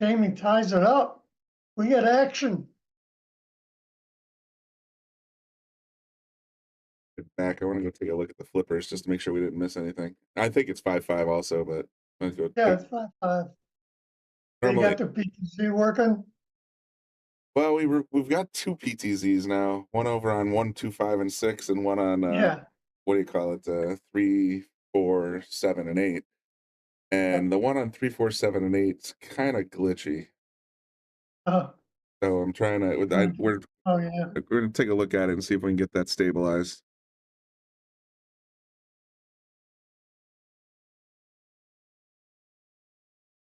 Jamy ties it up. We get action. Back. I want to go take a look at the flippers just to make sure we didn't miss anything. I think it's 5-5 also, but let's go. Yeah, it's 5-5. They Normally, got the PTC working. well, we've got 2 PTZs now. One over on 1, 2, 5, and 6, and one on Yeah. what do you call it? 3, 4, 7, and 8. And the one on 3, 4, 7, and 8 is kind of glitchy. Uh, So I'm trying to. We're oh yeah. we're gonna take a look at it and see if we can get that stabilized.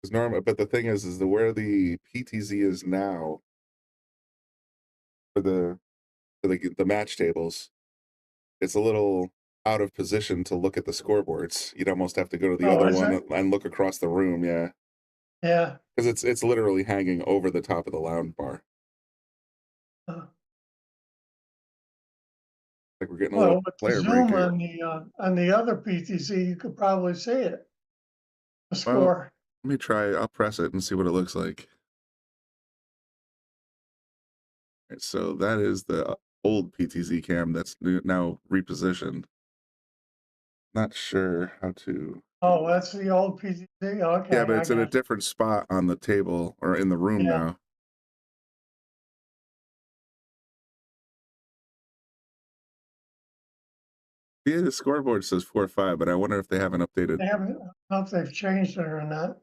It's normal, but the thing is that where the PTZ is now for the match tables, it's a little out of position to look at the scoreboards. You'd almost have to go to the other is one it? and look across the room, yeah, Yeah. because it's literally hanging over the top of the lounge bar. Uh, Like we're getting a well, little with the player break zoom here. on the other PTC, you could probably see it. The Well, score. let me try. I'll press it and see what it looks like. Right, so that is the old PTZ cam that's now repositioned. Not sure how to. Oh, that's the old PTC. Okay. Yeah, but it's in a got different spot on the table or in the room Yeah. now. Yeah, the scoreboard says 4-5, but I wonder if they haven't updated. They haven't. I don't know if they've changed it or not.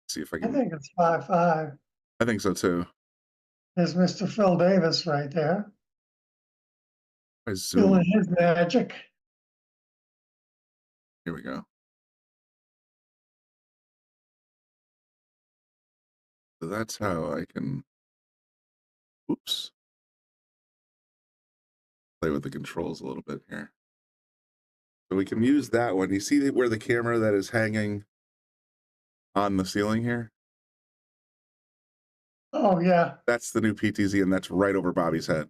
See if I I can. think it's 5-5. I think so too. There's Mr. Phil Davis right there I zoom. doing his magic. Here we go. So that's how I can. Oops. Play with the controls a little bit here. So we can use that one. You see where the camera that is hanging on the ceiling here? Oh yeah. That's the new PTZ, and that's right over Bobby's head.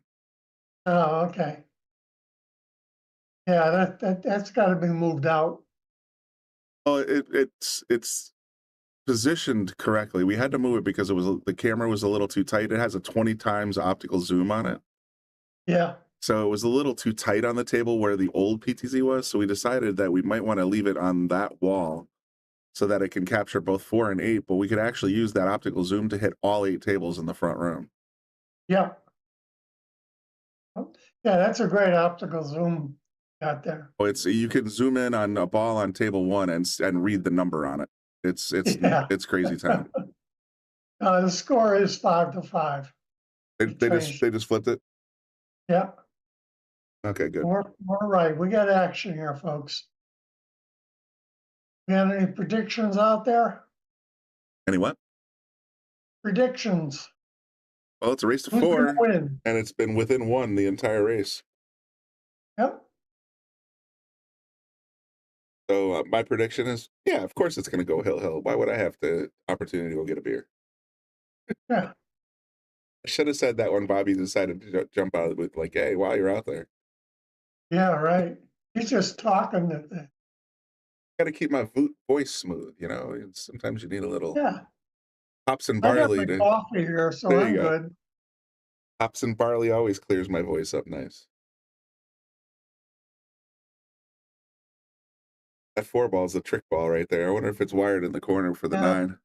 Oh, okay. Yeah, that's got to be moved out. Oh, it's positioned correctly. We had to move it because the camera was a little too tight. It has a 20 times optical zoom on it. Yeah. So it was a little too tight on the table where the old PTZ was. So we decided that we might want to leave it on that wall so that it can capture both 4 and 8, but we could actually use that optical zoom to hit all 8 tables in the front room. Yeah. Yeah, that's a great optical zoom got there. Oh, you can zoom in on a ball on table 1 and read the number on it. It's Yeah. it's crazy time. The score is 5-5. They just flipped it. Yeah. Okay, good. We're right. We got action here, folks. You got any predictions out there? Any what? Predictions. Well, it's a race to Who's 4, gonna win? and it's been within 1 the entire race. Yep. So my prediction is, yeah, of course it's going to go hill. Why would I have the opportunity to go get a beer? Yeah. I should have said that when Bobby decided to jump out with like, hey, while you're out there. Yeah, right. He's just talking to Got to keep my voice smooth, you know. And sometimes you need a little yeah. hops and I got barley my to. coffee here, so There I'm you go. good. Hops and barley always clears my voice up nice. That 4 ball is the trick ball right there. I wonder if it's wired in the corner for the Yeah. 9.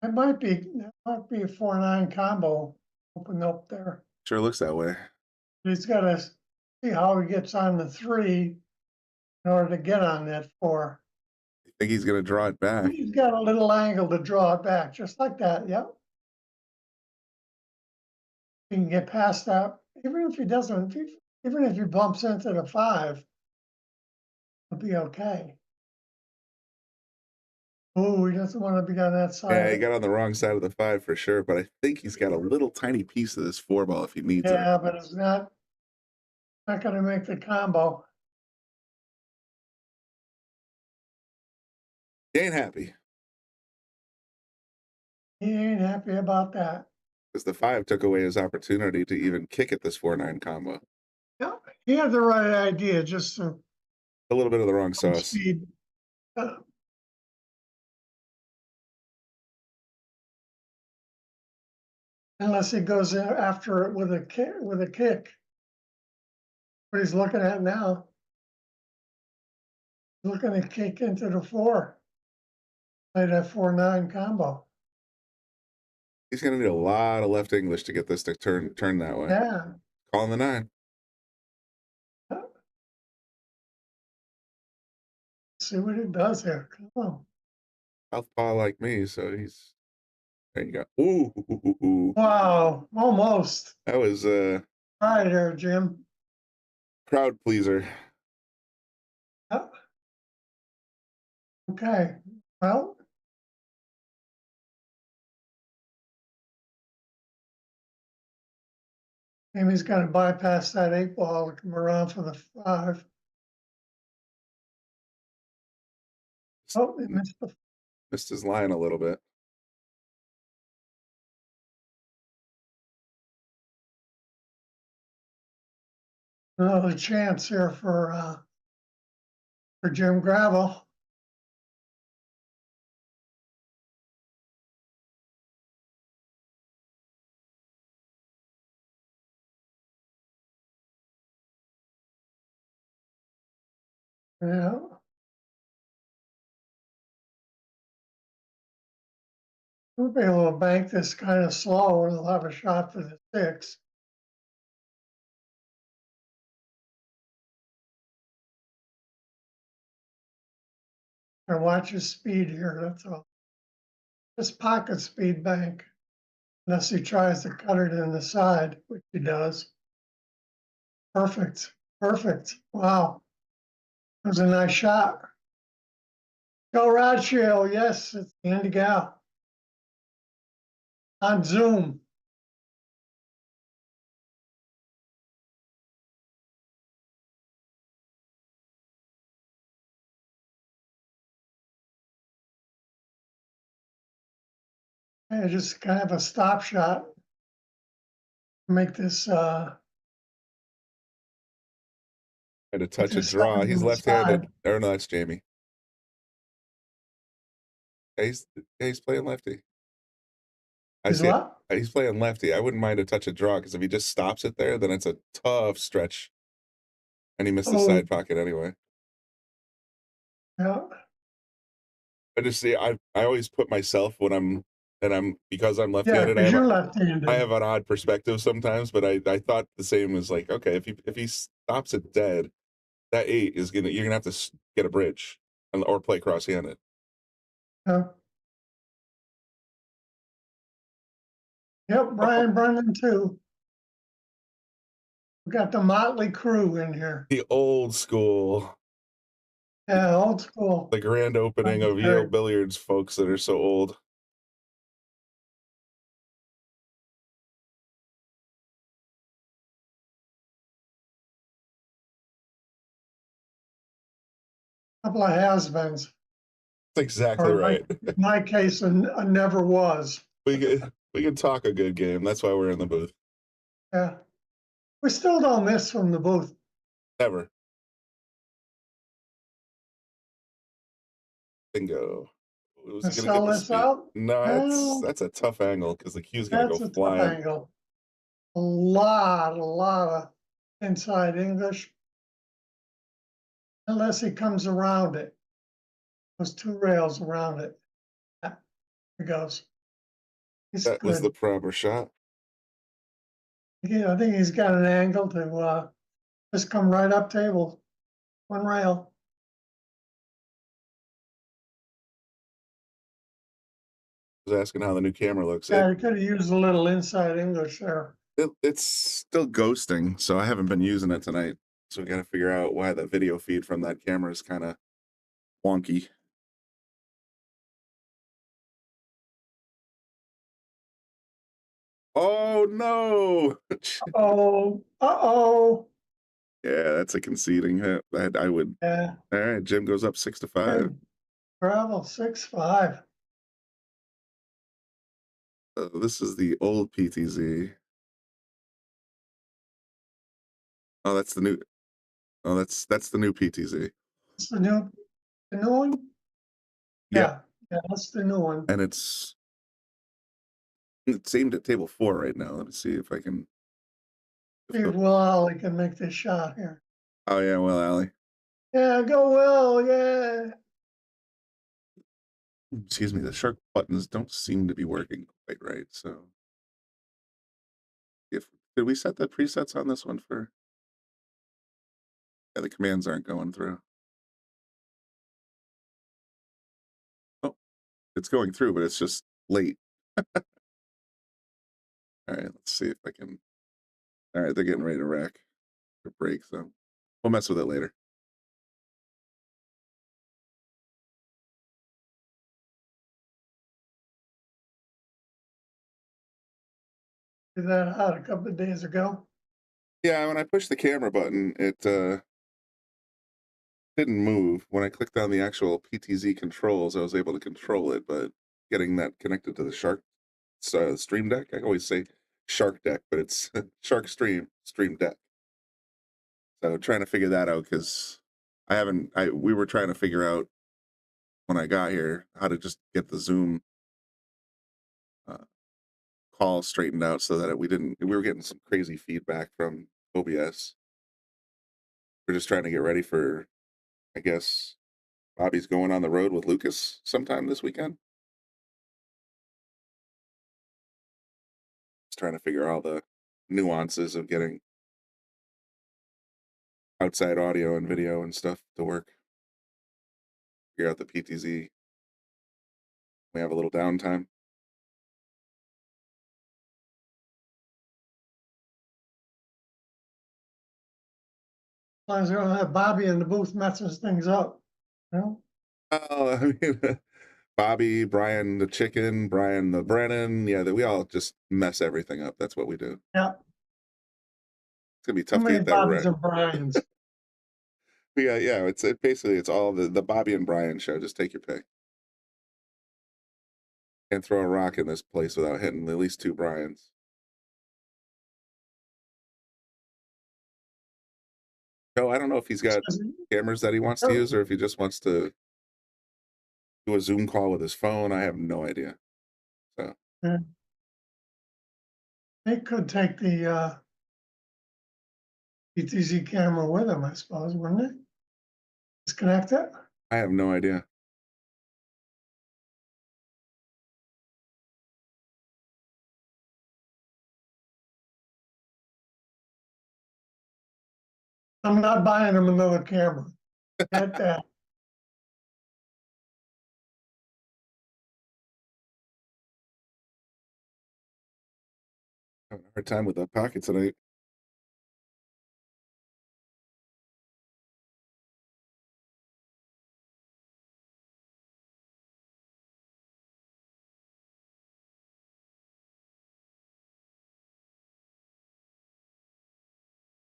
It might be a 4-9 combo open up there. Sure looks that way. He's got to see how he gets on the 3 in order to get on that 4. I think he's going to draw it back. He's got a little angle to draw it back, just like that. Yep. He can get past that. Even if he doesn't, even if he bumps into the 5, it'll be okay. Oh, he doesn't want to be on that side. Yeah, he got on the wrong side of the 5 for sure, but I think he's got a little tiny piece of this 4 ball if he needs it. Yeah, but it's not going to make the combo. He ain't happy He ain't happy about that. because the 5 took away his opportunity to even kick at this 4-9 combo. Yeah, he had the right idea, just to A little bit of the wrong sauce. speed. Unless he goes after it with a kick. What he's looking at now. Looking to kick into the 4. Play that 4-9 combo. He's going to need a lot of left English to get this to turn that way. Yeah. Calling the 9. See what it does here. Come on. Southpaw like me, so he's. There you go. Ooh. Wow, almost. That was All right there, Jim. crowd pleaser. Yep. Okay, well. Amy's got to bypass that 8-ball to come around for the 5. Oh, he Missed his line a little bit. Another chance here for Jim Gravel. Yeah. We'll be able to bank this kind of slow and we'll have a shot for the 6. And watch his speed here, that's all. Just pocket speed bank. Unless he tries to cut it in the side, which he does. Perfect, perfect. Wow. That was a nice shot. Go Ratio, yes, it's Andy Gal. On Zoom. And just kind of a stop shot. Make this Had to touch a Just draw. something He's on the left-handed. side. Oh no, that's Jamy. He's playing lefty. He's what? He's playing lefty. I wouldn't mind a touch of draw because if he just stops it there, then it's a tough stretch. And he missed the side pocket anyway. Yeah. I just see. I always put myself when I'm because I'm Yeah, left-handed. because you're left-handed. I have an odd perspective sometimes, but I thought the same as like, okay, if he stops it dead, that 8 is you're gonna have to get a bridge or play cross-handed. Yeah. Yep, Brian Brennan too. We got the motley crew in here. The old school, Yeah, old school. the grand opening of Yale Billiards, folks that are so old. Couple of has-beens. That's exactly Or right. In my case, a never was. We can talk a good game. That's why we're in the booth. Yeah. We still don't miss from the booth. Never. Bingo. Was he gonna Sell get the this speed? out? No, Well, that's a tough angle because the cue's gonna That's go a tough flying. angle. a lot of inside English. Unless he comes around it. Those two rails around it. There he goes. He's That was the good. proper shot. Yeah, I think he's got an angle to just come right up table. One rail. I was asking how the new camera looks. Yeah, he could have used a little inside English there. It's still ghosting, so I haven't been using it tonight. So we got to figure out why the video feed from that camera is kind of wonky. Oh no! Oh. Yeah, that's a conceding hit. I would. Yeah. All right, Jim goes up 6-5. Gravel 6-5. This is the old PTZ. Oh, that's the new. Oh, that's the new PTZ. It's the new one? Yeah. Yeah, that's the new one. And it's aimed at table 4 right now. Let me see if I can. See if Will Ollie can make this shot here. Oh yeah, well, Allie. Yeah, go Will, yeah. Excuse me, the shark buttons don't seem to be working quite right. So, did we set the presets on this one for? Yeah, the commands aren't going through. Oh, it's going through, but it's just late. All right, let's see if I can. All right, they're getting ready to rack or break, so we'll mess with it later. Did that out a couple of days ago. Yeah, when I pushed the camera button, it didn't move. When I clicked on the actual PTZ controls, I was able to control it, but getting that connected to the Shark Stream Deck, I always say Shark Deck, but it's Shark Stream Deck. So trying to figure that out because we were trying to figure out when I got here how to just get the Zoom call straightened out so that we were getting some crazy feedback from OBS. We're just trying to get ready for, I guess, Bobby's going on the road with Lucas sometime this weekend. Just trying to figure all the nuances of getting outside audio and video and stuff to work. Figure out the PTZ. We have a little downtime. As long as we don't have Bobby in the booth messing things up. You know? Oh, I mean, Bobby, Brian the Chicken, Brian the Brennan. Yeah, we all just mess everything up. That's what we do. Yeah. It's gonna be Too tough to many get that Bobbies right. and Brians. Yeah. It's basically it's all the Bobby and Brian show. Just take your pick. Can't throw a rock in this place without hitting at least 2 Brians. No, I don't know if he's got cameras that he wants to use or if he just wants to do a Zoom call with his phone. I have no idea. So Yeah. They could take the PTZ camera with them, I suppose, wouldn't it? Disconnect it? I have no idea. I'm not buying them another camera. Get that. Having a hard time with that pocket tonight.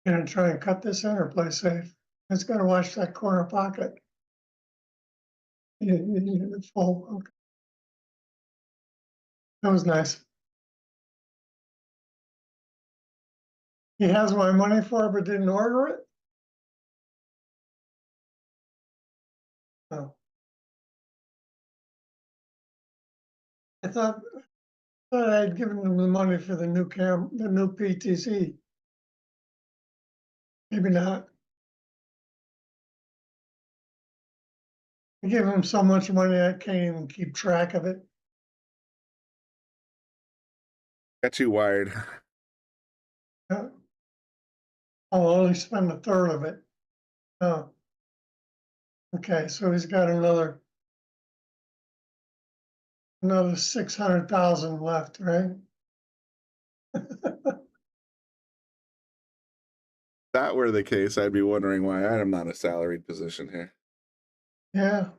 Gonna try and cut this in or play safe. It's gonna watch that corner pocket. It's full. Okay. That was nice. He has my money for it, but didn't order it? Oh. I thought Thought I'd given them the money for the new the new PTC. Maybe not. I give them so much money I can't even keep track of it. Got you wired. I'll only spend a third of it. Oh. Okay, so he's got another 600,000 left, right? If that were the case, I'd be wondering why I'm not a salaried position here. Yeah.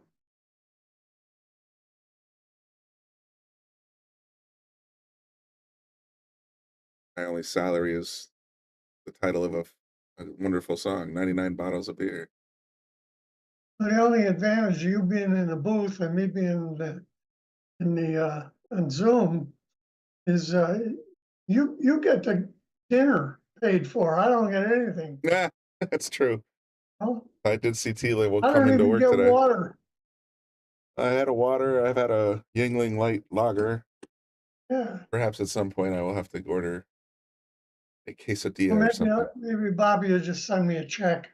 My only salary is the title of a wonderful song, 99 bottles of beer. The only advantage of you being in the booth and me being on Zoom is you get the dinner paid for. I don't get anything. Yeah, that's true. Oh, I did see Tila will I come don't into even work get today. water. I had a water. I've had a Yingling Light Lager. Yeah. Perhaps at some point I will have to order a quesadilla Well, or something. maybe Bobby will just send me a check.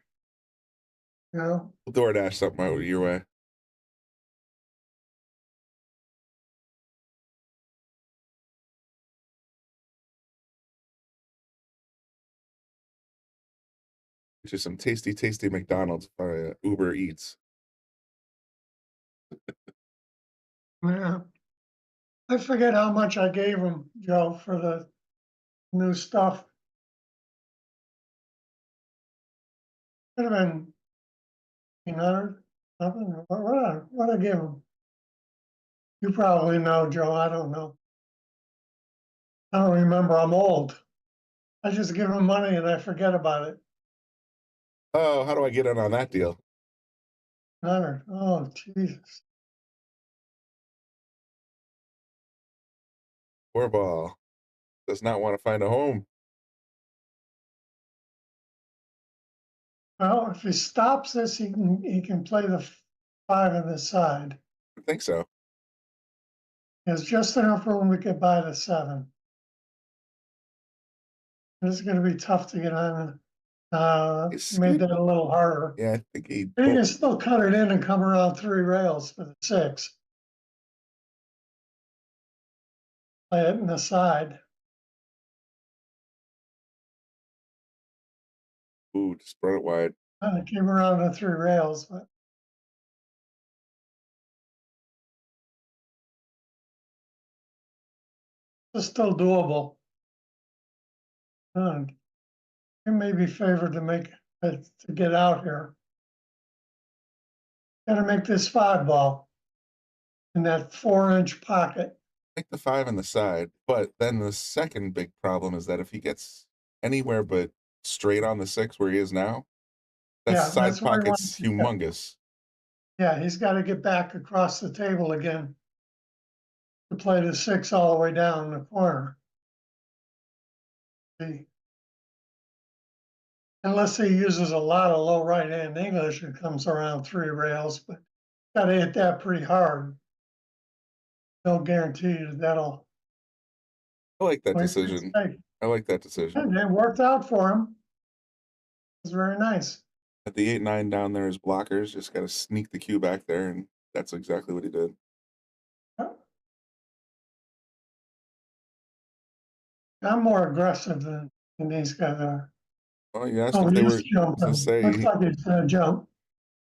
You know? We'll DoorDash something out your way. Get you some tasty, tasty McDonald's by Uber Eats. Yeah. I forget how much I gave him, Joe, for the new stuff. Could have been 1,500, something. What I give him? You probably know, Joe. I don't know. I don't remember. I'm old. I just give him money and I forget about it. Oh, how do I get in on that deal? 100. Oh, Jesus. Poor ball does not want to find a home. Well, if he stops this, he can play the 5 on the side. I think so. There's just enough room we could buy the 7. This is going to be tough to get on. Made that a little harder. Yeah, I think he. You can still cut it in and come around 3 rails for the 6. Play it in the side. Ooh, just brought it wide. I came around the 3 rails, but it's still doable. It may be favored to make it to get out here. Got to make this 5 ball in that 4-inch pocket. Take the 5 on the side, but then the second big problem is that if he gets anywhere but straight on the 6 where he is now, that side pocket's humongous. Yeah, he's got to get back across the table again to play the 6 all the way down the corner. See? Unless he uses a lot of low right-hand English, it comes around 3 rails, but got to hit that pretty hard. No guarantee that'll. I like that decision. I like that decision. And it worked out for him. It's very nice. At the 8-9 down there as blockers, just got to sneak the cue back there, and that's exactly what he did. I'm more aggressive than these guys are. Well, you asked if they were jumping. say. Looks like he's gonna jump.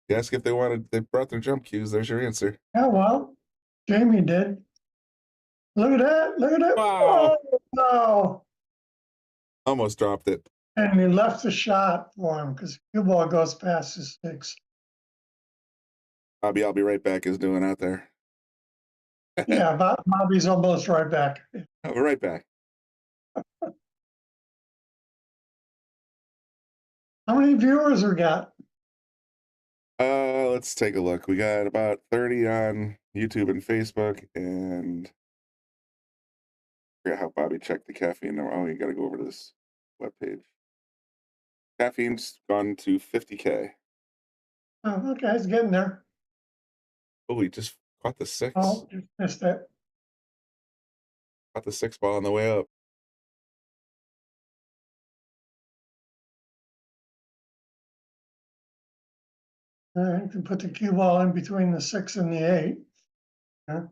You asked if they brought their jump cues. There's your answer. Yeah, well, Jamy did. Look at that! Look at that! Wow! Oh, no! Almost dropped it. And he left the shot for him because cue ball goes past his 6. Bobby, I'll be right back is doing out there. Yeah, Bobby's almost right back. I'll be right back. How many viewers we got? Let's take a look. We got about 30 on YouTube and Facebook, and I forgot how Bobby checked the caffeine number. Oh, you got to go over to this webpage. Caffeine's gone to 50K. Oh, okay, it's getting there. Oh, he just caught the 6. Oh, just missed it. Got the 6 ball on the way up. You can put the cue ball in between the 6 and the 8. Yeah.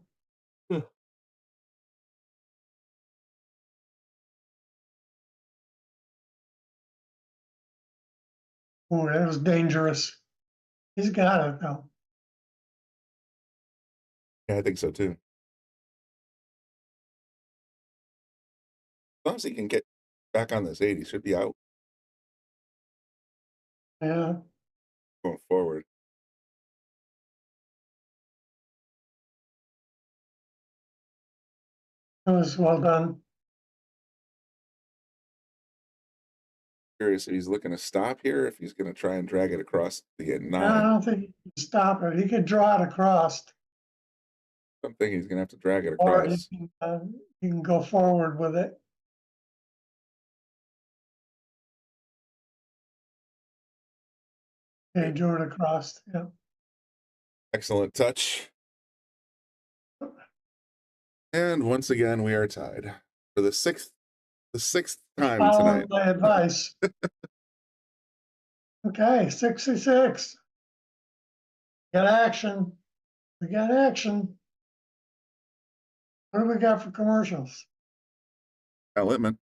Oh, that was dangerous. He's got it though. Yeah, I think so too. As long as he can get back on this 8, he should be out Yeah. going forward. That was well done. Curious if he's looking to stop here, if he's going to try and drag it across to get 9. I don't think he can stop it. He could draw it across, I'm thinking he's going to have to drag it or across. he can go forward with it. He drew it across. Yeah. Excellent touch. And once again, we are tied for the sixth time Following tonight. my advice. Okay, 66. Got action. We got action. What do we got for commercials? Al Littman.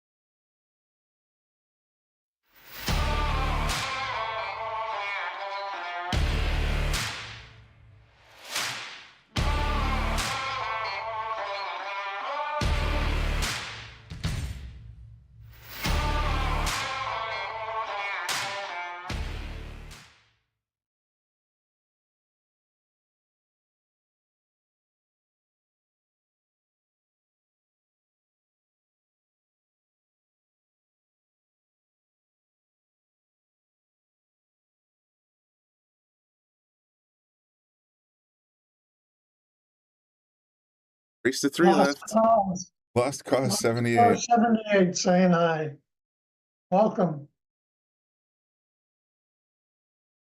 Race to 3 left. Lost cause 78. 78 saying hi. Welcome.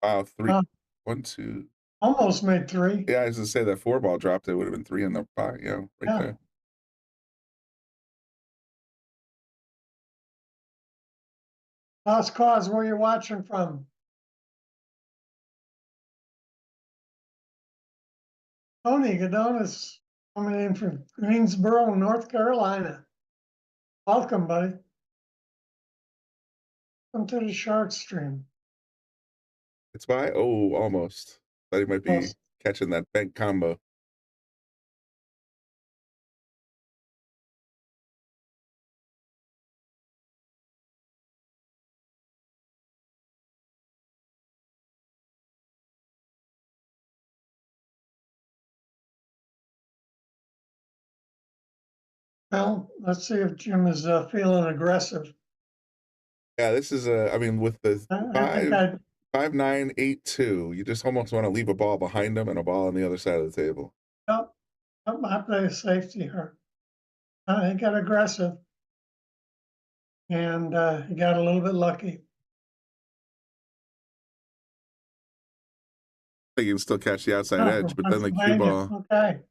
Wow, 3. Huh. 1, 2. Almost made 3. Yeah, I was going to say that 4 ball dropped. It would have been 3 in the pot. Yeah, right Yeah. there. Lost cause, where you watching from? Tony Gadonis coming in from Greensboro, North Carolina. Welcome, buddy. Welcome to the Shark Stream. It's by? Oh, almost. Thought he might be Yes. catching that bank combo. Well, let's see if Jim is feeling aggressive. Yeah, this is I mean, with the I think 5-9-8-2, you just almost want to leave a ball behind him and a ball on the other side of the table. I play safety here. He got aggressive, and he got a little bit lucky. I think you can still catch the outside Oh, edge, but then the cue Pennsylvania. ball. Okay.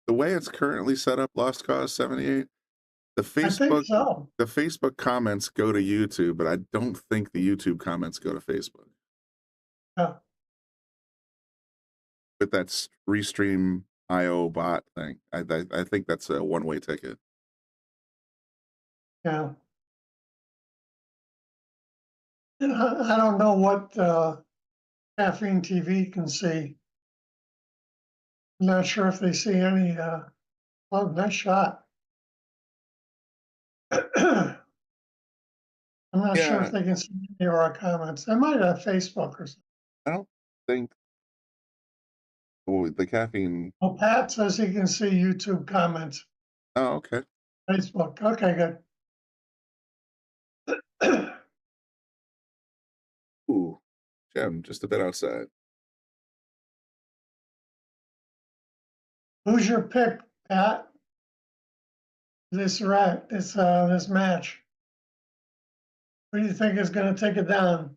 The way it's currently set up, Lost Cause 78, the I think Facebook so. the Facebook comments go to YouTube, but I don't think the YouTube comments go to Facebook. Yeah. With that Restream IO bot thing, I think that's a one-way ticket. Yeah. And I don't know what Caffeine TV can see. I'm not sure if they see any. Oh, nice shot. I'm not sure Yeah. if they can see any of our comments. They might have Facebook or something. I don't think the caffeine. Well, Pat says he can see YouTube comments. Oh, okay. Facebook. Okay, good. Ooh, Jim, just a bit outside. Who's your pick, Pat? This match. Who do you think is going to take it down?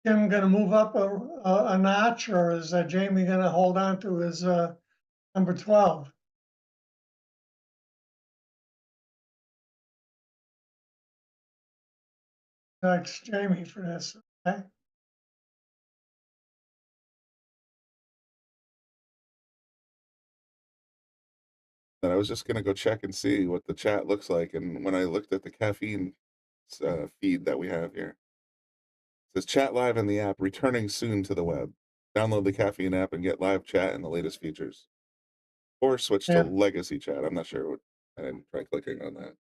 Jim going to move up a notch, or is Jamy going to hold on to his number 12. Thanks, Jamie, for this. Okay. And I was just gonna go check and see what the chat looks like, and when I looked at the caffeine feed that we have here, it says chat live in the app, returning soon to the web. Download the caffeine app and get live chat and the latest features. Or switch to Yeah. legacy chat. I'm not sure what, I didn't try clicking on that.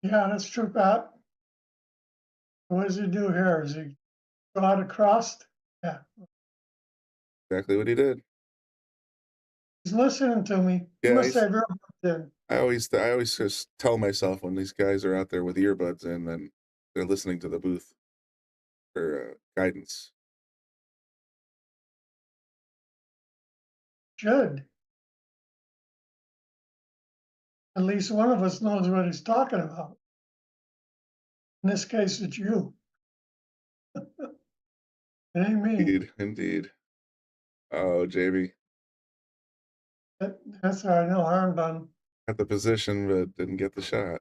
Yeah, that's true, Pat. What does he do here? Is he go out across? Yeah, Exactly what he did. he's listening to me. He Yeah, must he's- have earbuds in. I always just tell myself when these guys are out there with earbuds in, then they're listening to the booth for guidance. Should. At least one of us knows what he's talking about. In this case, it's you. It ain't me. Indeed. Oh, Jamy, That's how I know harm done. got the position but didn't get the shot.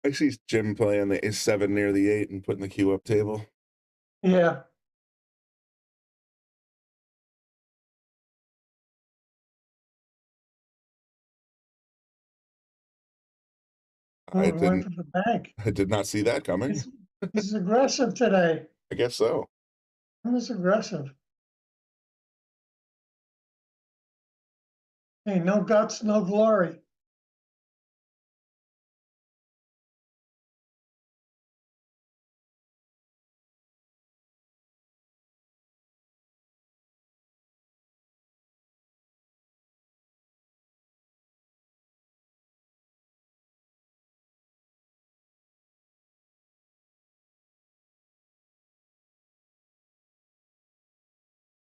I see Jim playing the 7 near the 8 and putting the cue up table. Yeah. I Going for the bank. did not see that coming. He's aggressive today. I guess so. He was aggressive. Hey, no guts, no glory.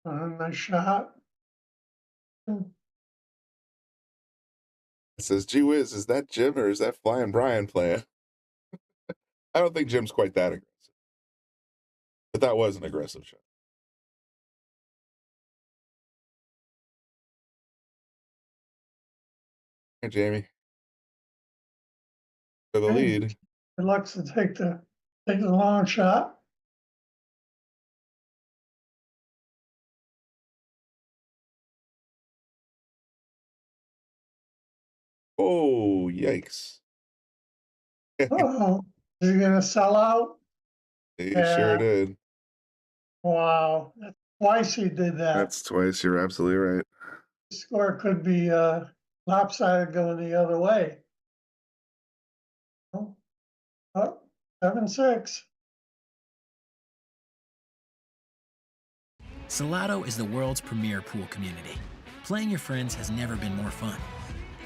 Nice shot. It says, gee whiz, is that Jim or is that Flying Brian playing? I don't think Jim's quite that aggressive. But that was an aggressive shot. Hey, Jamie. For the lead. Good luck to take the long shot. Oh, yikes. Oh, is he gonna sell out? He Yeah. sure did. Wow, that's twice he did that. That's twice. You're absolutely right. The score could be lopsided going the other way. Oh, 7-6. Salotto is the world's premier pool community. Playing your friends has never been more fun.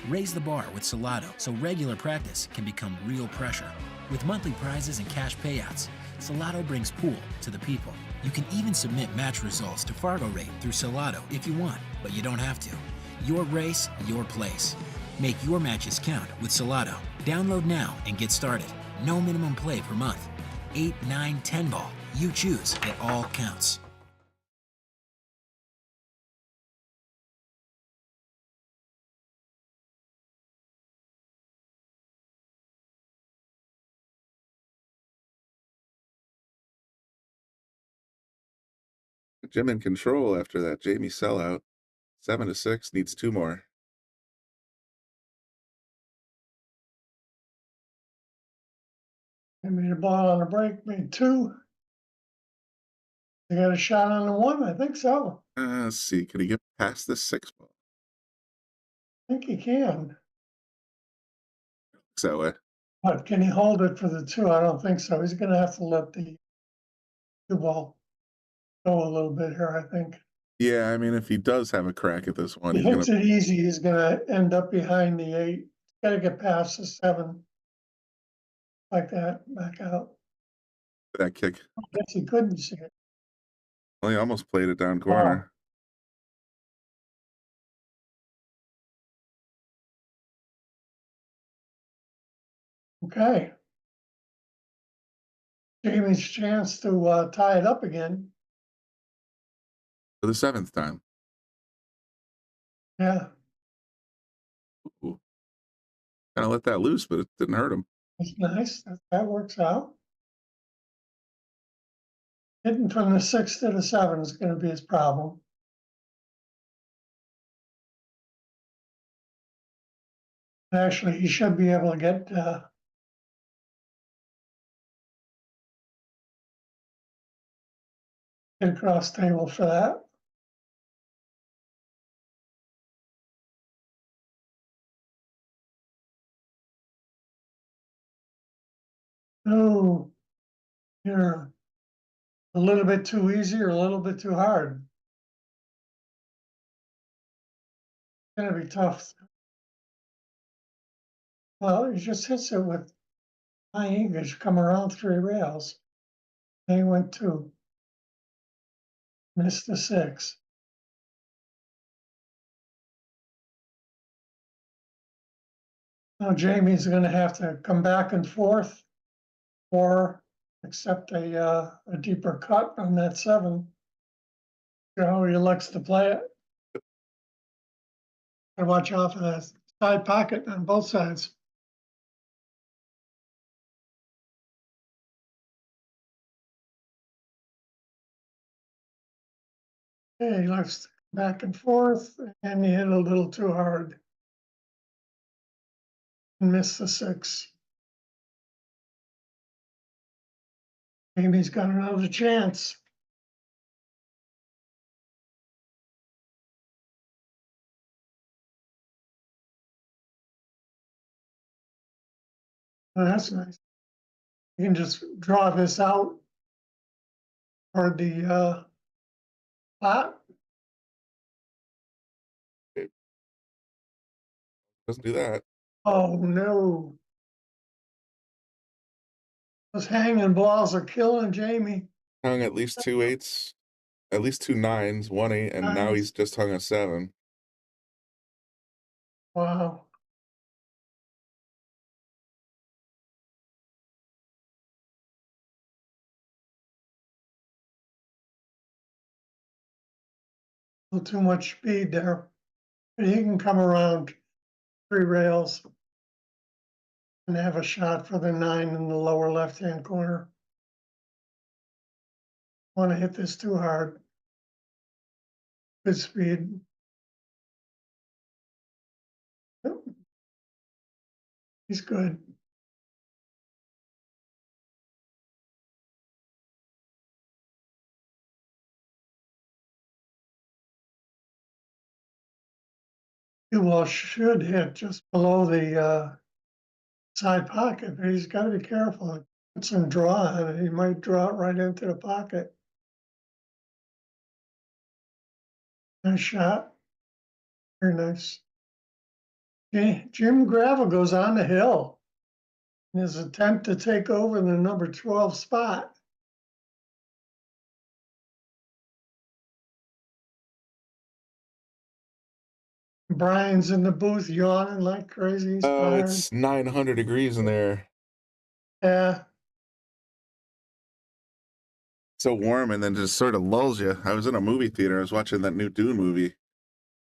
Raise the bar with Salotto so regular practice can become real pressure. With monthly prizes and cash payouts, Salotto brings pool to the people. You can even submit match results to Fargo Rate through Salotto if you want, but you don't have to. Your race, your place. Make your matches count with Salotto. Download now and get started. No minimum play per month. 8, 9, 10 ball. You choose. It all counts. Jim in control after that Jamie sellout. 7-6, needs 2 more. He made a ball on the break, made 2. He got a shot on the 1, I think so. Let's see, can he get past the 6 ball? I think he can. Looks that way. But can he hold it for the 2? I don't think so. He's gonna have to let the 2 ball go a little bit here, I think. Yeah, I mean, if he does have a crack at this one, He he's hits gonna it easy, he's gonna end up behind the 8. He's gotta get past the 7. Like that, back out. that kick. I guess he couldn't see it. Well, he almost played it down corner. Okay. Jamie's chance to tie it up again. For the 7th time. Yeah, Kind of let that loose, but it didn't hurt him. that's nice. That works out. Hitting from the 6 to the 7 is going to be his problem. Actually, he should be able to get across table for that. Oh, you're a little bit too easy or a little bit too hard. It's gonna be tough. Well, he just hits it with high English, come around 3 rails. They went 2. Missed the 6. Now Jamie's gonna have to come back and forth or accept a deeper cut on that 7. You know how he likes to play it. And watch out for that side pocket on both sides. Okay, he likes to come back and forth, and he hit a little too hard. And missed the 6. Jamie's got another chance. Oh, that's nice. You can just draw this out toward the pot. Doesn't do that. Oh no. Those hanging balls are killing Jamie. Hung at least 2 8s, at least 2 9s, 1 8, and now he's just hung a 7. Wow. A little too much speed there. But he can come around 3 rails and have a shot for the 9 in the lower left-hand corner. Want to hit this too hard. Good speed. Yep. He's good. He well should hit just below the side pocket, but he's got to be careful. Put some draw on it. He might draw it right into the pocket. Nice shot. Very nice. Okay, Jim Gravel goes on the hill in his attempt to take over the number 12 spot. Brian's in the booth yawning like crazy. He's Oh, tired. it's 900 degrees in there. Yeah. So warm, and then just sort of lulls you. I was in a movie theater. I was watching that new Dune movie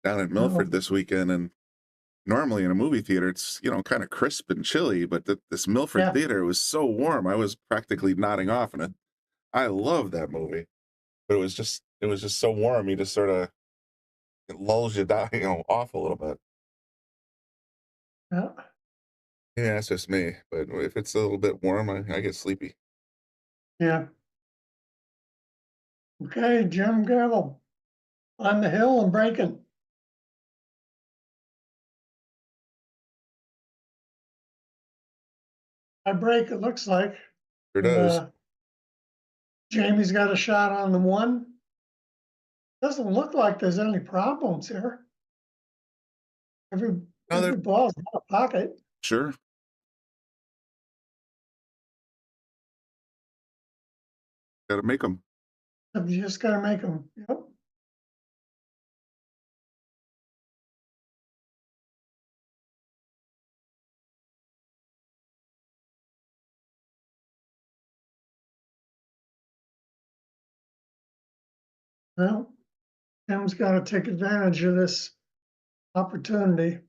down in Milford this weekend, and normally in a movie theater, it's, you know, kind of crisp and chilly, but this Milford theater was so warm. I was practically nodding off, and I love that movie, but it was just so warm. You just sort of, it lulls you down, you know, off a little bit. Yeah. Yeah, that's just me. But if it's a little bit warm, I get sleepy. Yeah. Okay, Jim Gravel on the hill and breaking. I break, it looks like. Sure does. Jamie's got a shot on the 1. Doesn't look like there's any problems here. Every ball's got a pocket. Sure. Got to make them. You just gotta make them, yep. Well, Tim's gotta take advantage of this opportunity.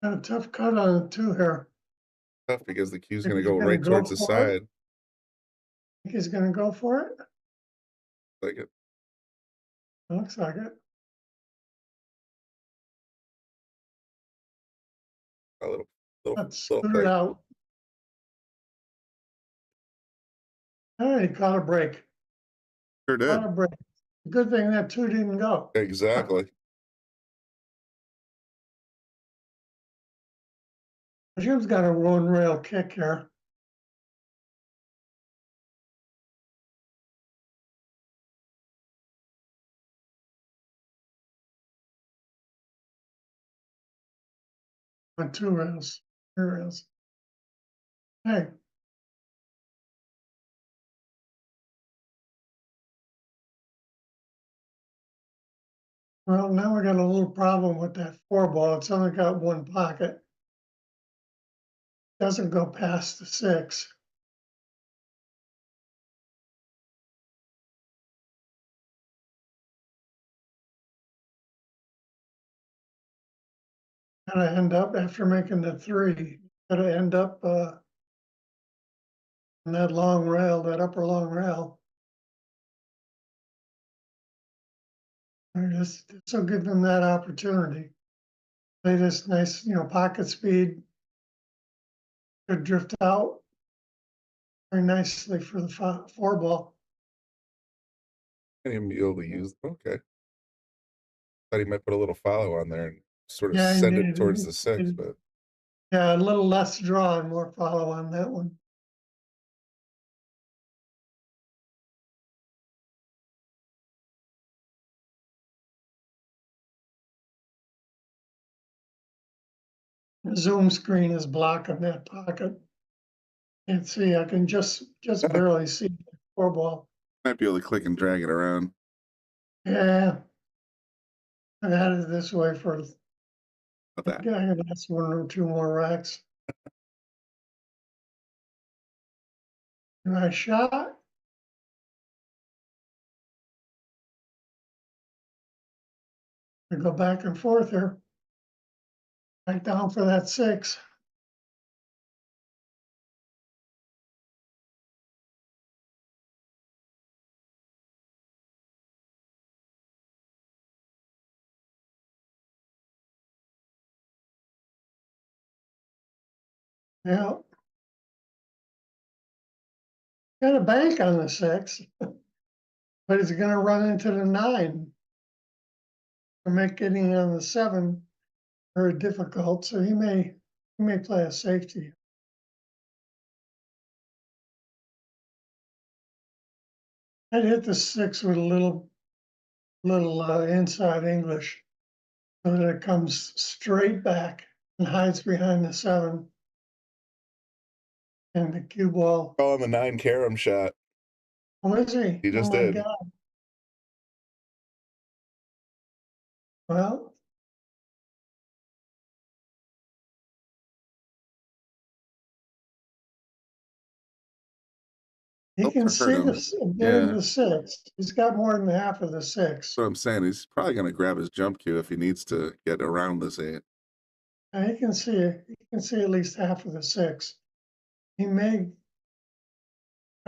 Got a tough cut on it too here. Tough because the cue's Think going to he's go gonna right go towards the for it? side. Think he's gonna go for it? Like it. Looks like it. A little Let's little put it tight. out. All right, he caught a break. Sure did. Caught a break. Good thing that two didn't go. Exactly. Jim's got a one rail kick here. On two rails, three rails. Hey. Well, now we got a little problem with that four ball. It's only got one pocket. Doesn't go past the six. Gotta end up after making the three, gotta end up in that long rail, that upper long rail. And just so give them that opportunity. Play this nice, pocket speed. Could drift out very nicely for the four ball. And he'll be able to use. Okay. Thought he might put a little follow on there and sort of Yeah, send it towards the six, but yeah, a little less draw and more follow on that one. The zoom screen is blocking that pocket. Can't see, I can just barely see the four ball. might be able to click and drag it around. Yeah. I've had it this way for, About that. I that's one or two more racks. Nice shot. We go back and forth here. Right down for that six. Yeah. Got a bank on the six, but it's gonna run into the nine. To make getting on the seven very difficult, so he may play a safety. I'd hit the six with a little inside English, so that it comes straight back and hides behind the seven. And the cue ball. Calling the 9 carom shot. Oh, is he? He just oh my did. God. Well, he can see this getting the six. He's got more than half of the six. That's what I'm saying. He's probably going to grab his jump cue if he needs to get around this 8. And he can see at least half of the six. He may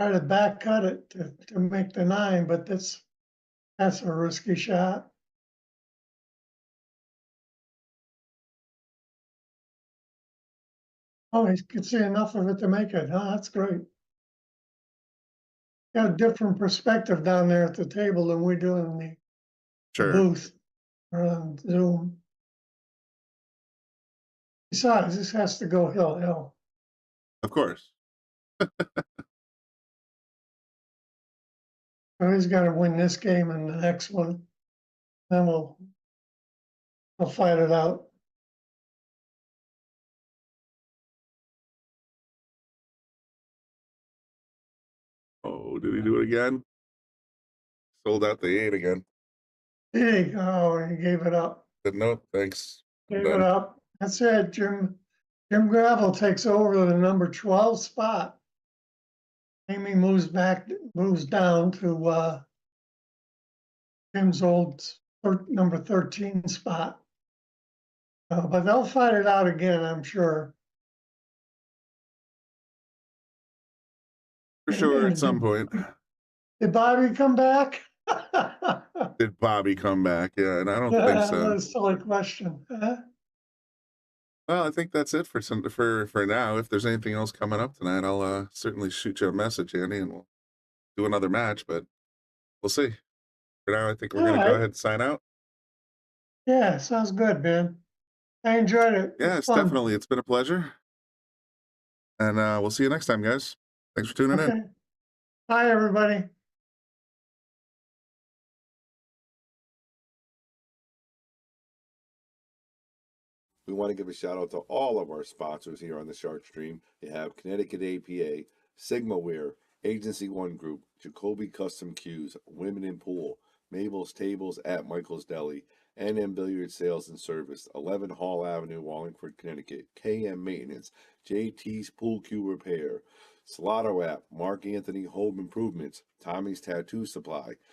try to back cut it to make the 9, but that's a risky shot. Oh, he could see enough of it to make it. Oh, that's great. Got a different perspective down there at the table than we do in the Sure. booth or on Zoom. Besides, this has to go hill. Of course. So he's got to win this game and the next one. Then we'll fight it out. Oh, did he do it again? Sold out the 8 again. Hey, oh, he gave it up. Said no, thanks. I'm Gave done. it up. That's it. Jim Gravel takes over the number 12 spot. Amy moves down to Jim's old number 13 spot. But they'll fight it out again, I'm sure. For sure, at some point. Did Bobby come back? Did Bobby come back? Yeah, and I don't think so. That's a silly question. Well, I think that's it for now. If there's anything else coming up tonight, I'll certainly shoot you a message, Andy, and we'll do another match, but we'll see. For now, I think we're going to go ahead and sign out. Yeah, sounds good, man. I enjoyed it. Yes, Fun. definitely. It's been a pleasure. And we'll see you next time, guys. Thanks for tuning in. Okay. Bye, everybody. We want to give a shout out to all of our sponsors here on the Shark Stream. You have Connecticut APA, Sigma Wear, Agency One Group, Jacoby Custom Cues, Women in Pool, Mabel's Tables at Michael's Deli, NM Billiard Sales and Service, 11 Hall Avenue, Wallingford, Connecticut, KM Maintenance, JT's Pool Cue Repair, Salotto app, Mark Anthony Home Improvements, Tommy's Tattoo Supply,